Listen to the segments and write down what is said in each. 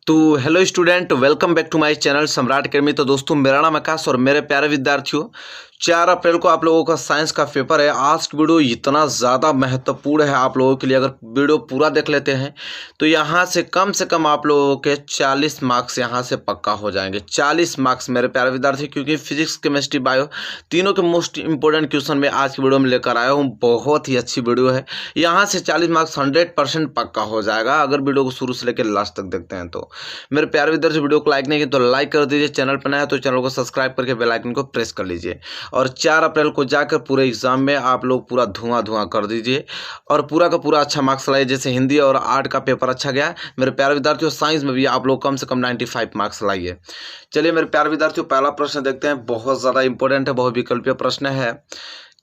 तो hello student, welcome back to my channel Samrat academy. तो दोस्तों, मेरा नाम आकाश और मेरे प्यारे विद्यार्थियों, 4 अप्रैल को आप लोगों का साइंस का पेपर है। आज की वीडियो इतना ज़्यादा महत्वपूर्ण है आप लोगों के लिए। अगर वीडियो पूरा देख लेते हैं तो यहाँ से कम आप लोगों के 40 मार्क्स यहाँ से पक्का हो जाएंगे। 40 मार्क्स मेरे प्यारे विद्यार्थी, क्योंकि फिजिक्स, केमिस्ट्री, बायो तीनों के मोस्ट इंपॉर्टेंट क्वेश्चन में आज की वीडियो में लेकर आया हूँ। बहुत ही अच्छी वीडियो है। यहाँ से 40 मार्क्स 100% पक्का हो जाएगा अगर वीडियो को शुरू से लेकर लास्ट तक देखते हैं तो। मेरे प्यारे विद्यार्थी, वीडियो को लाइक नहीं किया तो लाइक कर दीजिए। चैनल पर नया है तो चैनल को सब्सक्राइब करके बेल आइकन को प्रेस कर लीजिए। और 4 अप्रैल को जाकर पूरे एग्जाम में आप लोग पूरा धुआं कर दीजिए और पूरा का पूरा अच्छा मार्क्स लाइए। जैसे हिंदी और आर्ट का पेपर अच्छा गया मेरे प्यारे विद्यार्थियों, साइंस में भी आप लोग कम से कम 95 मार्क्स लाइए। चलिए मेरे प्यारे विद्यार्थियों, पहला प्रश्न देखते हैं। बहुत ज़्यादा इंपॉर्टेंट है, बहुविकल्पीय प्रश्न है।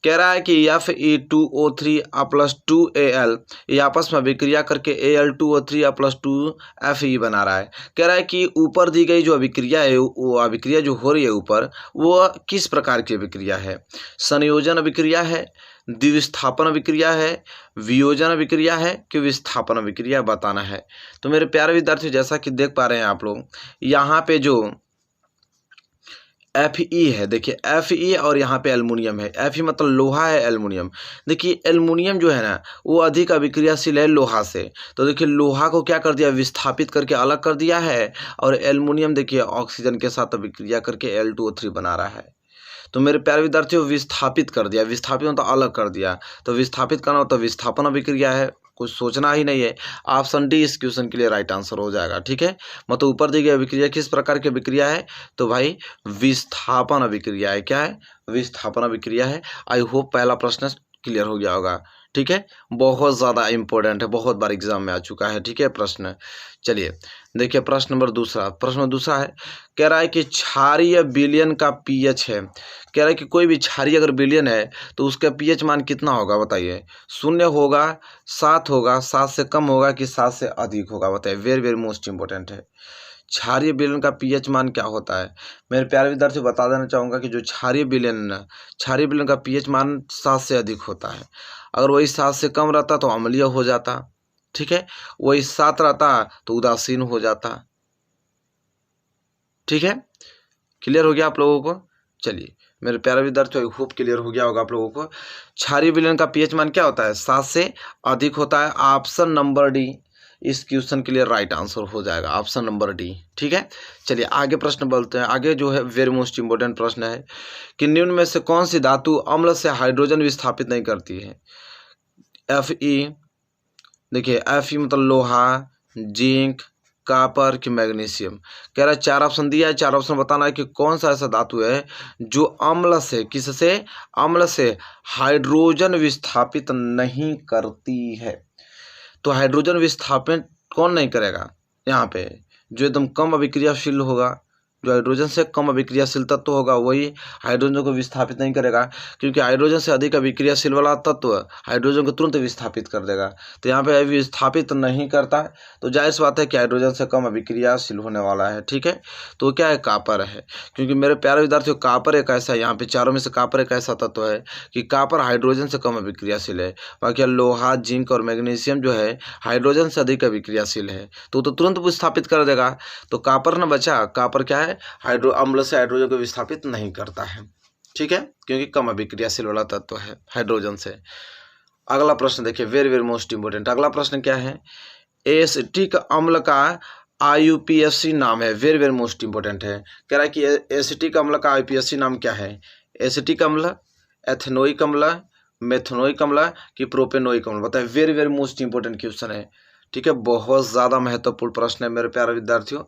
कह रहा है कि Fe2O3 प्लस 2Al ये आपस में अभिक्रिया करके Al2O3 प्लस 2Fe बना रहा है। कह रहा है कि ऊपर दी गई जो अभिक्रिया है, वो अभिक्रिया जो हो रही है ऊपर, वो किस प्रकार की अभिक्रिया है? संयोजन अभिक्रिया है, द्विविस्थापन अभिक्रिया है, वियोजन अभिक्रिया है कि विस्थापन अभिक्रिया बताना है। तो मेरे प्यारे विद्यार्थियों, जैसा कि देख पा रहे हैं आप लोग, यहाँ पे जो Fe है, देखिए Fe और यहाँ पे एल्युमिनियम है। Fe मतलब लोहा है, एल्युमिनियम। देखिए एल्युमिनियम जो है ना, वो अधिक अभिक्रियाशील है लोहा से। तो देखिए लोहा को क्या कर दिया, विस्थापित करके अलग कर दिया है। और एल्युमिनियम देखिए ऑक्सीजन के साथ अभिक्रिया करके Al2O3 बना रहा है। तो मेरे प्यारे विद्यार्थियों, विस्थापित कर दिया, विस्थापित मतलब अलग कर दिया। तो विस्थापित करना हो तो विस्थापन अभिक्रिया है, कुछ सोचना ही नहीं है। ऑप्शन डी इस क्वेश्चन के लिए राइट आंसर हो जाएगा। ठीक है, मतलब ऊपर दी गई अभिक्रिया किस प्रकार की अभिक्रिया है? तो भाई विस्थापन अभिक्रिया है। क्या है? विस्थापन अभिक्रिया है। आई होप पहला प्रश्न क्लियर हो गया होगा। ठीक है, बहुत ज़्यादा इंपॉर्टेंट है, बहुत बार एग्जाम में आ चुका है। ठीक है प्रश्न। चलिए देखिए प्रश्न नंबर दूसरा। प्रश्न दूसरा है, कह रहा है कि क्षारीय विलयन का पीएच है। कह रहा है कि कोई भी क्षारीय अगर विलयन है तो उसका पीएच मान कितना होगा बताइए? 0 होगा, 7 होगा, 7 से कम होगा कि 7 से अधिक होगा? बताइए, वेरी वेरी मोस्ट इंपॉर्टेंट है। क्षारीय विलयन का पीएच मान क्या होता है? मेरे प्यारे विद्यार्थियों, बता देना चाहूँगा कि जो क्षारीय विलयन का पीएच मान 7 से अधिक होता है। अगर वही 7 से कम रहता तो अम्लीय हो जाता। ठीक है, वही 7 रहता तो उदासीन हो जाता। ठीक है, क्लियर हो गया आप लोगों को? चलिए मेरे प्यारे विद्यार्थियों, आई होप क्लियर हो गया होगा आप लोगों को। क्षारीय विलयन का पीएच मान क्या होता है? 7 से अधिक होता है। ऑप्शन नंबर डी इस क्वेश्चन के लिए राइट आंसर हो जाएगा, ऑप्शन नंबर डी। ठीक है, चलिए आगे प्रश्न बोलते हैं। आगे जो है वेरी मोस्ट इंपॉर्टेंट प्रश्न है कि निम्न में से कौन सी धातु अम्ल से हाइड्रोजन विस्थापित नहीं करती है? Fe, देखिए Fe मतलब लोहा, जिंक, कॉपर कि मैग्नीशियम। कह रहा है 4 ऑप्शन दिया है, 4 ऑप्शन बताना है कि कौन सा ऐसा धातु है जो अम्ल से, किससे? अम्ल से हाइड्रोजन विस्थापित नहीं करती है। तो हाइड्रोजन विस्थापन कौन नहीं करेगा? यहाँ पे जो एकदम कम अभिक्रियाशील होगा, जो हाइड्रोजन से कम अभिक्रियाशील तत्व होगा, वही हाइड्रोजन को विस्थापित नहीं करेगा। क्योंकि हाइड्रोजन से अधिक अभिक्रियाशील वाला तत्व हाइड्रोजन को तुरंत विस्थापित कर देगा। तो यहाँ पे विस्थापित नहीं करता, तो जाहिर सी बात है कि हाइड्रोजन से कम अभिक्रियाशील होने वाला है। ठीक है, तो क्या है? कॉपर है। क्योंकि मेरे प्यारे विद्यार्थियों, कॉपर एक ऐसा है, यहाँ पे चारों में से कॉपर एक ऐसा तत्व है कि कॉपर हाइड्रोजन से कम अभिक्रियाशील है। बाकी लोहा, जिंक और मैग्नीशियम जो है हाइड्रोजन से अधिक अभिक्रियाशील है, तो तुरंत विस्थापित कर देगा। तो कॉपर न बचा। कॉपर क्या है? अम्ल से हाइड्रोजन को विस्थापित नहीं करता है। ठीक है, क्योंकि कम अभिक्रियाशील वाला तत्व है हाइड्रोजन से। अगला प्रश्न देखिए, वेरी वेरी मोस्ट इंपोर्टेंट। अगला प्रश्न क्या है? एसिटिक अम्ल का IUPAC नाम है। वेरी वेरी मोस्ट इंपोर्टेंट है। कह रहा है कि एसिटिक अम्ल का IUPAC नाम क्या है? एसिटिक अम्ल, एथेनोइक अम्ल, मेथनोइक अम्ल कि प्रोपेनोइक अम्ल? बताए, very very most important question है। ठीक है, बहुत ज़्यादा महत्वपूर्ण प्रश्न है मेरे प्यारे विद्यार्थियों।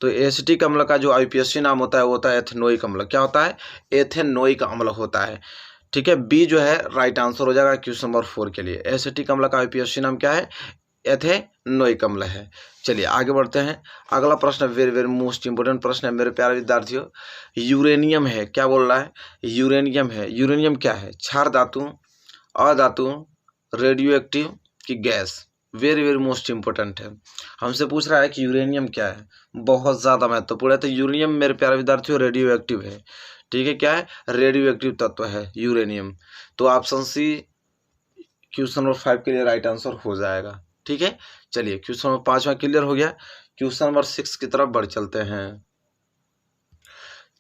तो एसिटिक अम्ल का जो IUPAC नाम होता है वो होता है एथेनोइक अम्ल। क्या होता है? एथेनोइक अम्ल होता है। ठीक है, बी जो है राइट आंसर हो जाएगा क्वेश्चन नंबर 4 के लिए। एसिटिक अम्ल का IUPAC नाम क्या है? एथेनोइक अम्ल है। चलिए आगे बढ़ते हैं। अगला प्रश्न वेरी वेरी मोस्ट इंपोर्टेंट प्रश्न है मेरे प्यारे विद्यार्थियों। यूरेनियम है। क्या बोल रहा है? यूरेनियम है। यूरेनियम क्या है? क्षार धातु, अधातु, रेडियो एक्टिव कि gas? Very very most important है। हमसे पूछ रहा है कि यूरेनियम क्या है, बहुत ज़्यादा महत्वपूर्ण है। तो यूरेनियम मेरे प्यारे विद्यार्थियों रेडियो एक्टिव है। ठीक है, क्या है? रेडियो एक्टिव तत्व है यूरेनियम। तो ऑप्शन सी क्वेश्चन नंबर 5 के लिए राइट आंसर हो जाएगा। ठीक है, चलिए क्वेश्चन नंबर 5वां क्लियर हो गया। क्वेश्चन नंबर 6 की तरफ बढ़ चलते हैं।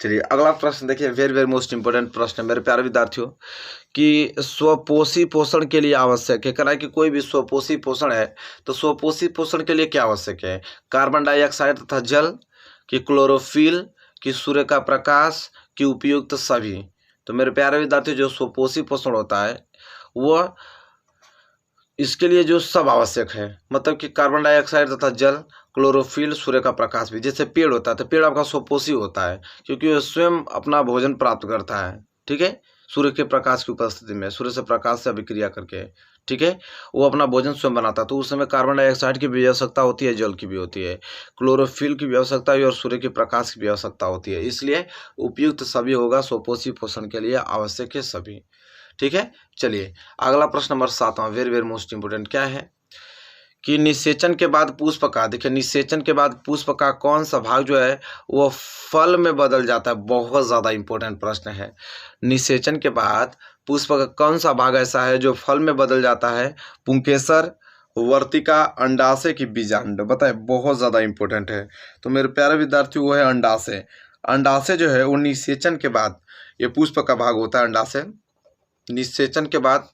चलिए अगला प्रश्न देखिए, वेरी वेरी मोस्ट इंपोर्टेंट प्रश्न है मेरे प्यारे विद्यार्थियों, कि स्वपोषी पोषण के लिए आवश्यक है, कहना है कि कोई भी स्वपोषी पोषण है तो स्वपोषी पोषण के लिए क्या आवश्यक है? कार्बन डाइऑक्साइड तथा जल, कि क्लोरोफिल, कि सूर्य का प्रकाश, कि उपयुक्त सभी। तो मेरे प्यारे विद्यार्थियों, जो स्वपोषी पोषण होता है वह इसके लिए जो सब आवश्यक है, मतलब कि कार्बन डाइऑक्साइड तथा जल, क्लोरोफिल, सूर्य का प्रकाश भी। जैसे पेड़ होता है तो पेड़ आपका स्वपोषी होता है क्योंकि वह स्वयं अपना भोजन प्राप्त करता है, ठीक है, सूर्य के प्रकाश की उपस्थिति में, सूर्य से प्रकाश से अभिक्रिया करके, ठीक है, वो अपना भोजन स्वयं बनाता है। तो उस समय कार्बन डाइऑक्साइड की भी आवश्यकता होती है, जल की भी होती है, क्लोरोफिल की भी आवश्यकता है और सूर्य के प्रकाश की भी आवश्यकता होती है। इसलिए उपयुक्त सभी होगा, स्वपोषी पोषण के लिए आवश्यक है सभी, ठीक है। चलिए अगला प्रश्न नंबर 7वां, वेरी वेरी मोस्ट इंपोर्टेंट, क्या है कि निषेचन के बाद पुष्प का, देखिए निषेचन के बाद पुष्प का कौन सा भाग जो है वो फल में बदल जाता है? बहुत ज़्यादा इंपॉर्टेंट प्रश्न है। निषेचन के बाद पुष्प का कौन सा भाग ऐसा है जो फल में बदल जाता है? पुंकेसर, वर्तिका, अंडाशय की बीजांड, बताए, बहुत ज़्यादा इंपॉर्टेंट है। तो मेरे प्यारे विद्यार्थी वो है अंडाशय। अंडाशय जो है वो निषेचन के बाद ये पुष्प का भाग होता है। अंडाशय निषेचन के बाद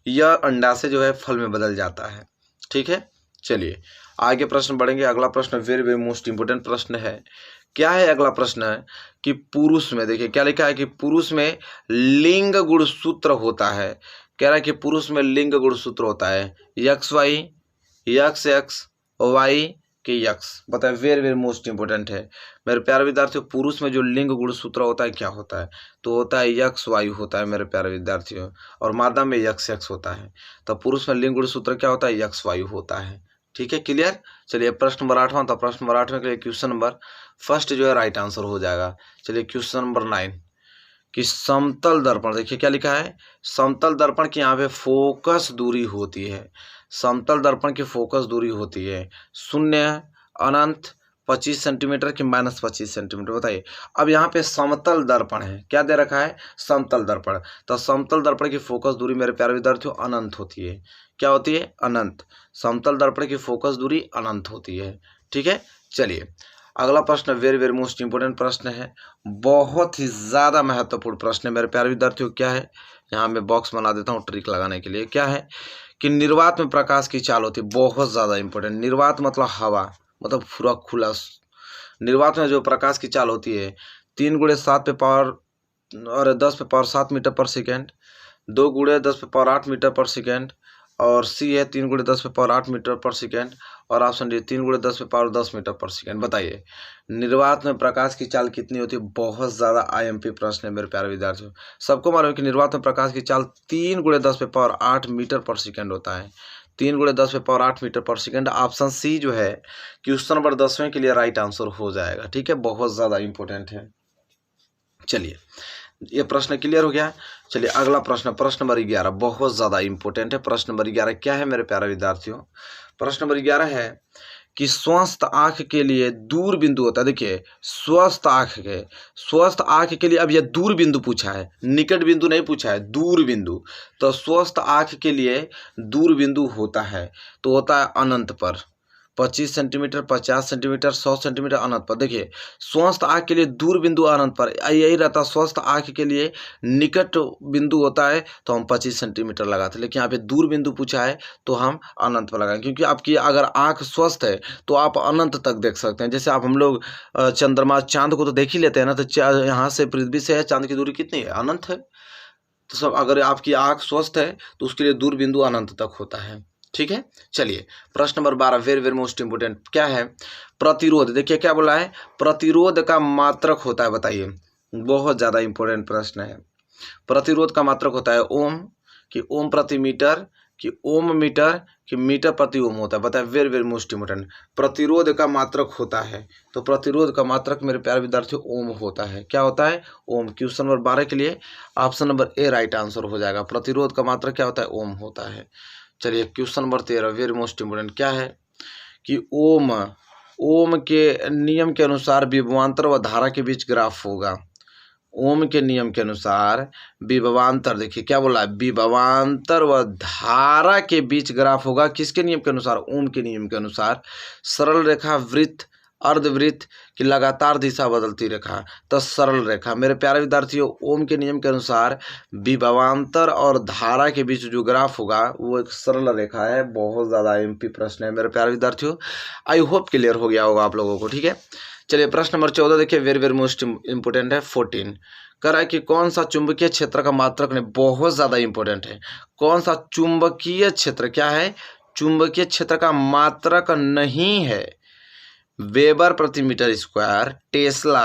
यह अंडाशय जो है फल में बदल जाता है, ठीक है। चलिए आगे प्रश्न बढ़ेंगे। अगला प्रश्न वेरी वेरी मोस्ट इंपोर्टेंट प्रश्न है। क्या है अगला प्रश्न है कि पुरुष में, देखिए क्या लिखा है कि पुरुष में लिंग गुणसूत्र होता है। कह रहा है कि पुरुष में लिंग गुणसूत्र होता है, X Y, X X, Y के यक्स, बताए, वेरी वेरी मोस्ट इंपोर्टेंट है मेरे प्यारे विद्यार्थियों। पुरुष में जो लिंग गुणसूत्र होता है क्या होता है? तो होता है यक्स वायु होता है मेरे प्यारे विद्यार्थियों, और मादा में यक्स एक्स होता है। तो पुरुष में लिंग गुणसूत्र क्या होता है? यक्स वायु होता है, ठीक है, क्लियर। चलिए प्रश्न नंबर 8वां, तो प्रश्न नंबर 8वें के लिए क्वेश्चन नंबर फर्स्ट जो है राइट आंसर हो जाएगा। चलिए क्वेश्चन नंबर 9 कि समतल दर्पण, देखिए क्या लिखा है, समतल दर्पण की यहाँ पे फोकस दूरी होती है। समतल दर्पण की फोकस दूरी होती है 0, अनंत, 25 सेंटीमीटर की -25 सेंटीमीटर, बताइए। अब यहाँ पे समतल दर्पण है, क्या दे रखा है? समतल दर्पण। तो समतल दर्पण की फोकस दूरी मेरे प्यारे विद्यार्थियों अनंत होती है। क्या होती है? अनंत। समतल दर्पण की फोकस दूरी अनंत होती है, ठीक है। चलिए अगला प्रश्न वेरी वेरी मोस्ट इंपोर्टेंट प्रश्न है, बहुत ही ज़्यादा महत्वपूर्ण प्रश्न है मेरे प्यारे विद्यार्थियों। क्या है? यहाँ मैं बॉक्स बना देता हूँ ट्रिक लगाने के लिए। क्या है कि निर्वात में प्रकाश की चाल होती है, बहुत ज़्यादा इंपॉर्टेंट। निर्वात मतलब हवा, मतलब पूरा खुला। निर्वात में जो प्रकाश की चाल होती है 3 × 7 पे पावर और 10 पे पावर 7 मीटर पर सेकेंड, 2 × 10 पे पावर 8 मीटर पर सेकेंड, और सी है 3 × 10 पे पावर 8 मीटर पर सेकेंड, और ऑप्शन डी 3 × 10 पे पावर 10 मीटर पर सेकेंड। बताइए निर्वात में प्रकाश की चाल कितनी होती है? बहुत ज़्यादा आईएमपी प्रश्न है मेरे प्यारे विद्यार्थियों। सबको मालूम है कि निर्वात में प्रकाश की चाल 3 × 10 पे पावर 8 मीटर पर सेकेंड होता है। 3 × 10 पे पावर 8 मीटर पर सेकेंड। ऑप्शन सी जो है क्वेश्चन नंबर 10वें के लिए राइट आंसर हो जाएगा, ठीक है, बहुत ज़्यादा इंपॉर्टेंट है। चलिए ये प्रश्न क्लियर हो गया। चलिए अगला प्रश्न, प्रश्न नंबर 11, बहुत ज़्यादा इंपॉर्टेंट है। प्रश्न नंबर 11 क्या है मेरे प्यारे विद्यार्थियों? प्रश्न नंबर 11 है कि स्वस्थ आँख के लिए दूर बिंदु होता है। देखिए स्वस्थ आँख के लिए, अब यह दूर बिंदु पूछा है, निकट बिंदु नहीं पूछा है, दूर बिंदु। तो स्वस्थ आँख के लिए दूर बिंदु होता है, तो होता है अनंत पर, 25 सेंटीमीटर, 50 सेंटीमीटर, 100 सेंटीमीटर अनंत पर। देखिए स्वस्थ आँख के लिए दूर बिंदु अनंत पर, यही रहता। स्वस्थ आँख के लिए निकट बिंदु होता है तो हम 25 सेंटीमीटर लगाते, लेकिन यहाँ पे दूर बिंदु पूछा है तो हम अनंत पर लगाएंगे, क्योंकि आपकी अगर आँख स्वस्थ है तो आप अनंत तक देख सकते हैं। जैसे आप हम लोग चंद्रमा चांद को तो देख ही लेते हैं ना, तो यहाँ से पृथ्वी से है चांद की दूरी कितनी है? अनंत है। तो सब अगर आपकी आँख स्वस्थ है तो उसके लिए दूर बिंदु अनंत तक होता है, ठीक है। चलिए प्रश्न number 12 very very most important, क्या है? प्रतिरोध। देखिए क्या बोला है, प्रतिरोध का मात्रक होता है, बताइए, बहुत ज़्यादा इंपॉर्टेंट प्रश्न है। प्रतिरोध का मात्रक होता है ओम, कि ओम प्रति मीटर, कि ओम मीटर, कि मीटर प्रति ओम होता है, बताए, वेरी वेरी मोस्ट इंपोर्टेंट। प्रतिरोध का मात्रक होता है, तो प्रतिरोध का मात्रक मेरे प्यारे विद्यार्थियों ओम होता है। क्या होता है? ओम। क्वेश्चन नंबर 12 के लिए option number A right answer हो जाएगा। प्रतिरोध का मात्रक क्या होता है? ओम होता है। चलिए question number 13 very most important, क्या है कि ओम के नियम के अनुसार विभवांतर व धारा के बीच ग्राफ होगा। ओम के नियम के अनुसार विभवांतर, देखिए क्या बोला है, विभवांतर व धारा के बीच ग्राफ होगा किसके नियम के अनुसार, ओम के नियम के अनुसार। सरल रेखा, वृत्त, अर्धवृत्त की लगातार दिशा बदलती रेखा, तो सरल रेखा। मेरे प्यारे विद्यार्थियों, ओम के नियम के अनुसार विभवांतर और धारा के बीच जो ग्राफ होगा वो एक सरल रेखा है। बहुत ज़्यादा एमपी प्रश्न है मेरे प्यारे विद्यार्थियों, आई होप क्लियर हो गया होगा आप लोगों को। ठीक है, चलिए प्रश्न नंबर 14 देखिए, वेरी वेरी मोस्ट इंपोर्टेंट है। 14 कह रहा है कि कौन सा चुंबकीय क्षेत्र का मात्रक नहीं, बहुत ज़्यादा इंपॉर्टेंट है। कौन सा चुंबकीय क्षेत्र, क्या है, चुंबकीय क्षेत्र का मात्रक नहीं है। वेबर प्रति मीटर स्क्वायर, टेस्ला,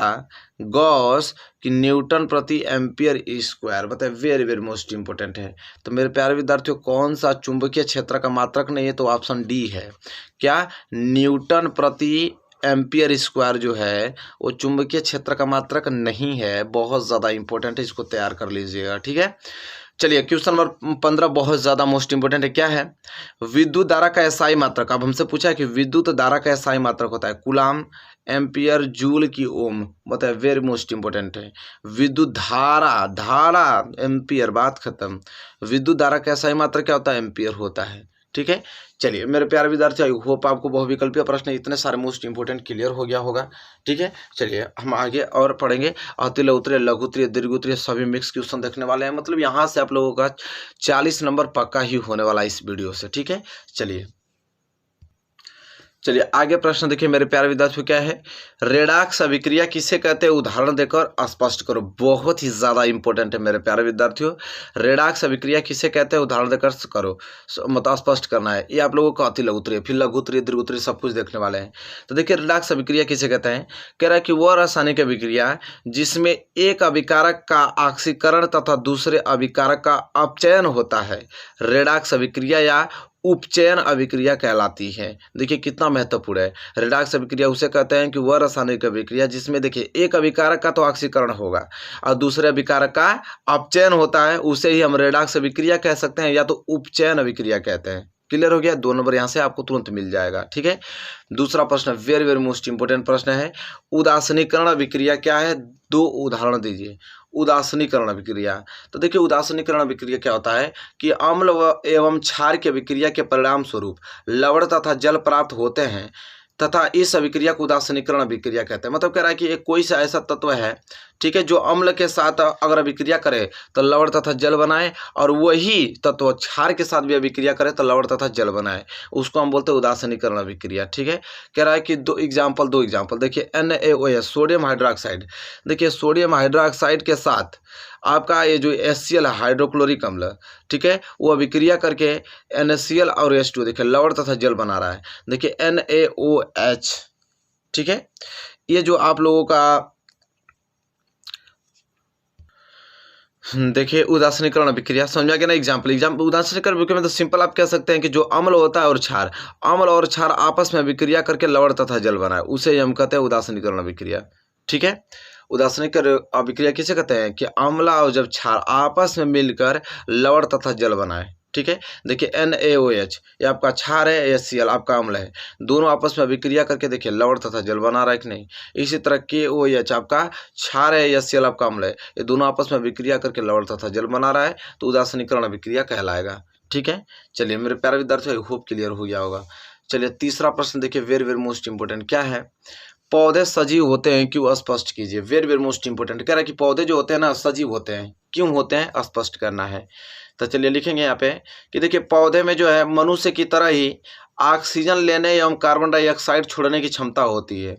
गॉस कि न्यूटन प्रति एम्पियर स्क्वायर, बताए, वेरी वेरी मोस्ट इंपोर्टेंट है। तो मेरे प्यारे विद्यार्थियों, कौन सा चुंबकीय क्षेत्र का मात्रक नहीं है, तो ऑप्शन डी है, क्या, न्यूटन प्रति एम्पियर स्क्वायर जो है वो चुंबकीय क्षेत्र का मात्रक नहीं है। बहुत ज़्यादा इंपॉर्टेंट है, इसको तैयार कर लीजिएगा। ठीक है, चलिए क्वेश्चन नंबर 15 बहुत ज़्यादा मोस्ट इंपोर्टेंट है। क्या है, विद्युत धारा का एसआई मात्रक। अब हमसे पूछा है कि विद्युत धारा का एसआई मात्रक होता है कूलाम, एम्पियर, जूल की ओम, बताए, वेरी मोस्ट इंपोर्टेंट है। विद्युत धारा, धारा एम्पियर, बात खत्म। विद्युत धारा का एसआई मात्रक क्या होता है, एम्पियर होता है। ठीक है, चलिए मेरे प्यारे विद्यार्थी, आई होप आपको बहुविकल्पीय प्रश्न इतने सारे मोस्ट इंपोर्टेंट क्लियर हो गया होगा। ठीक है, चलिए हम आगे और पढ़ेंगे। अतिल, उत्तरीय, लघु उत्तरीय, दीर्घ उत्तरीय सभी मिक्स क्वेश्चन देखने वाले हैं। मतलब यहाँ से आप लोगों का 40 नंबर पक्का ही होने वाला है इस वीडियो से। ठीक है, चलिए आगे प्रश्न देखिए मेरे प्यारे विद्यार्थियों, क्या है, रेडॉक्स अभिक्रिया किसे कहते हैं, उदाहरण देकर स्पष्ट करो। बहुत ही ज़्यादा इंपॉर्टेंट है मेरे प्यारे विद्यार्थियों, रेडॉक्स अभिक्रिया किसे कहते हैं, उदाहरण देकर करो, मतलब स्पष्ट करना है। ये आप लोगों को अति लघु उत्तरीय, फिर लघु उत्तरीय, दीर्घ उत्तरीय सब कुछ देखने वाले हैं। तो देखिए रेडॉक्स अभिक्रिया किसे कहते हैं, कह रहा है कि वह रासायनिक अभिक्रिया जिसमें एक अभिकारक का ऑक्सीकरण तथा दूसरे अभिकारक का अपचयन होता है, रेडॉक्स अभिक्रिया या उपचयन अभिक्रिया कहलाती है। देखिए कितना महत्वपूर्ण है। रेडॉक्स अभिक्रिया उसे कहते हैं कि वह रासायनिक अभिक्रिया जिसमें देखिए एक अभिकारक का तो ऑक्सीकरण होगा और दूसरे अभिकारक का अपचयन होता है, उसे ही हम रेडॉक्स अभिक्रिया कह सकते हैं या तो उपचयन अभिक्रिया कहते हैं। क्लियर हो गया, 2 नंबर यहाँ से आपको तुरंत मिल जाएगा। ठीक है, दूसरा प्रश्न वेरी वेरी मोस्ट इंपोर्टेंट प्रश्न है, उदासीनीकरण अभिक्रिया क्या है, 2 उदाहरण दीजिए। उदासीनीकरण अभिक्रिया, तो देखिए उदासीनीकरण अभिक्रिया क्या होता है कि अम्ल एवं क्षार की अभिक्रिया के परिणाम स्वरूप लवण तथा जल प्राप्त होते हैं तथा इस अभिक्रिया को उदासीनीकरण अभिक्रिया कहते हैं। मतलब कह रहा है कि एक कोई सा ऐसा तत्व है, ठीक है, जो अम्ल के साथ अगर अभिक्रिया करे तो लवण तथा जल बनाए, और वही तत्व क्षार के साथ भी अभिक्रिया करे तो लवण तथा जल बनाए, उसको हम बोलते हैं उदासीनीकरण अभिक्रिया। ठीक है, कह रहा है कि दो एग्जाम्पल देखिए NaOH सोडियम हाइड्रोक्साइड, देखिए सोडियम हाइड्रोक्साइड के साथ आपका ये जो HCl हाइड्रोक्लोरिक अम्ल, ठीक है, वो अभिक्रिया करके NaCl और H2 देखिए लवण तथा जल बना रहा है। देखिए NaOH, ठीक है, ये जो आप लोगों का देखिए उदासीनीकरण अभिक्रिया समझा गया ना। एग्जाम्पल उदासीनीकरण अभिक्रिया में तो सिंपल आप कह सकते हैं कि जो अम्ल होता है और क्षार, अम्ल और क्षार आपस में अभिक्रिया करके लवण तथा जल बनाए, उसे हम कहते हैं उदासीनीकरण अभिक्रिया। ठीक है, उदासीनीकरण अभिक्रिया किसे कहते हैं कि अम्ल और जब क्षार आपस में मिलकर लवण तथा जल बनाए। ठीक है, देखिए NaOH ये आपका क्षार है, HCl आपका अम्ल है, दोनों आपस में अभिक्रिया करके देखिए लवण तथा जल बना रहा है कि नहीं। इसी तरह KOH आपका क्षार है, HCl आपका अम्ल है, ये दोनों आपस में अभिक्रिया करके लवण तथा जल बना रहा है, तो उदासीनीकरण अभिक्रिया कहलाएगा। ठीक है, चलिए मेरे प्यारे विद्यार्थियों, होप क्लियर हो गया होगा। चलिए तीसरा प्रश्न देखिए वेरी वेरी मोस्ट इंपोर्टेंट, क्या है, पौधे सजीव होते हैं क्यों, स्पष्ट कीजिए। वेरी वेरी मोस्ट इंपोर्टेंट, कह रहा है कि पौधे जो होते हैं ना सजीव होते हैं, क्यों होते हैं स्पष्ट करना है। तो चलिए लिखेंगे यहाँ पे कि देखिए पौधे में जो है मनुष्य की तरह ही ऑक्सीजन लेने एवं कार्बन डाइऑक्साइड छोड़ने की क्षमता होती है।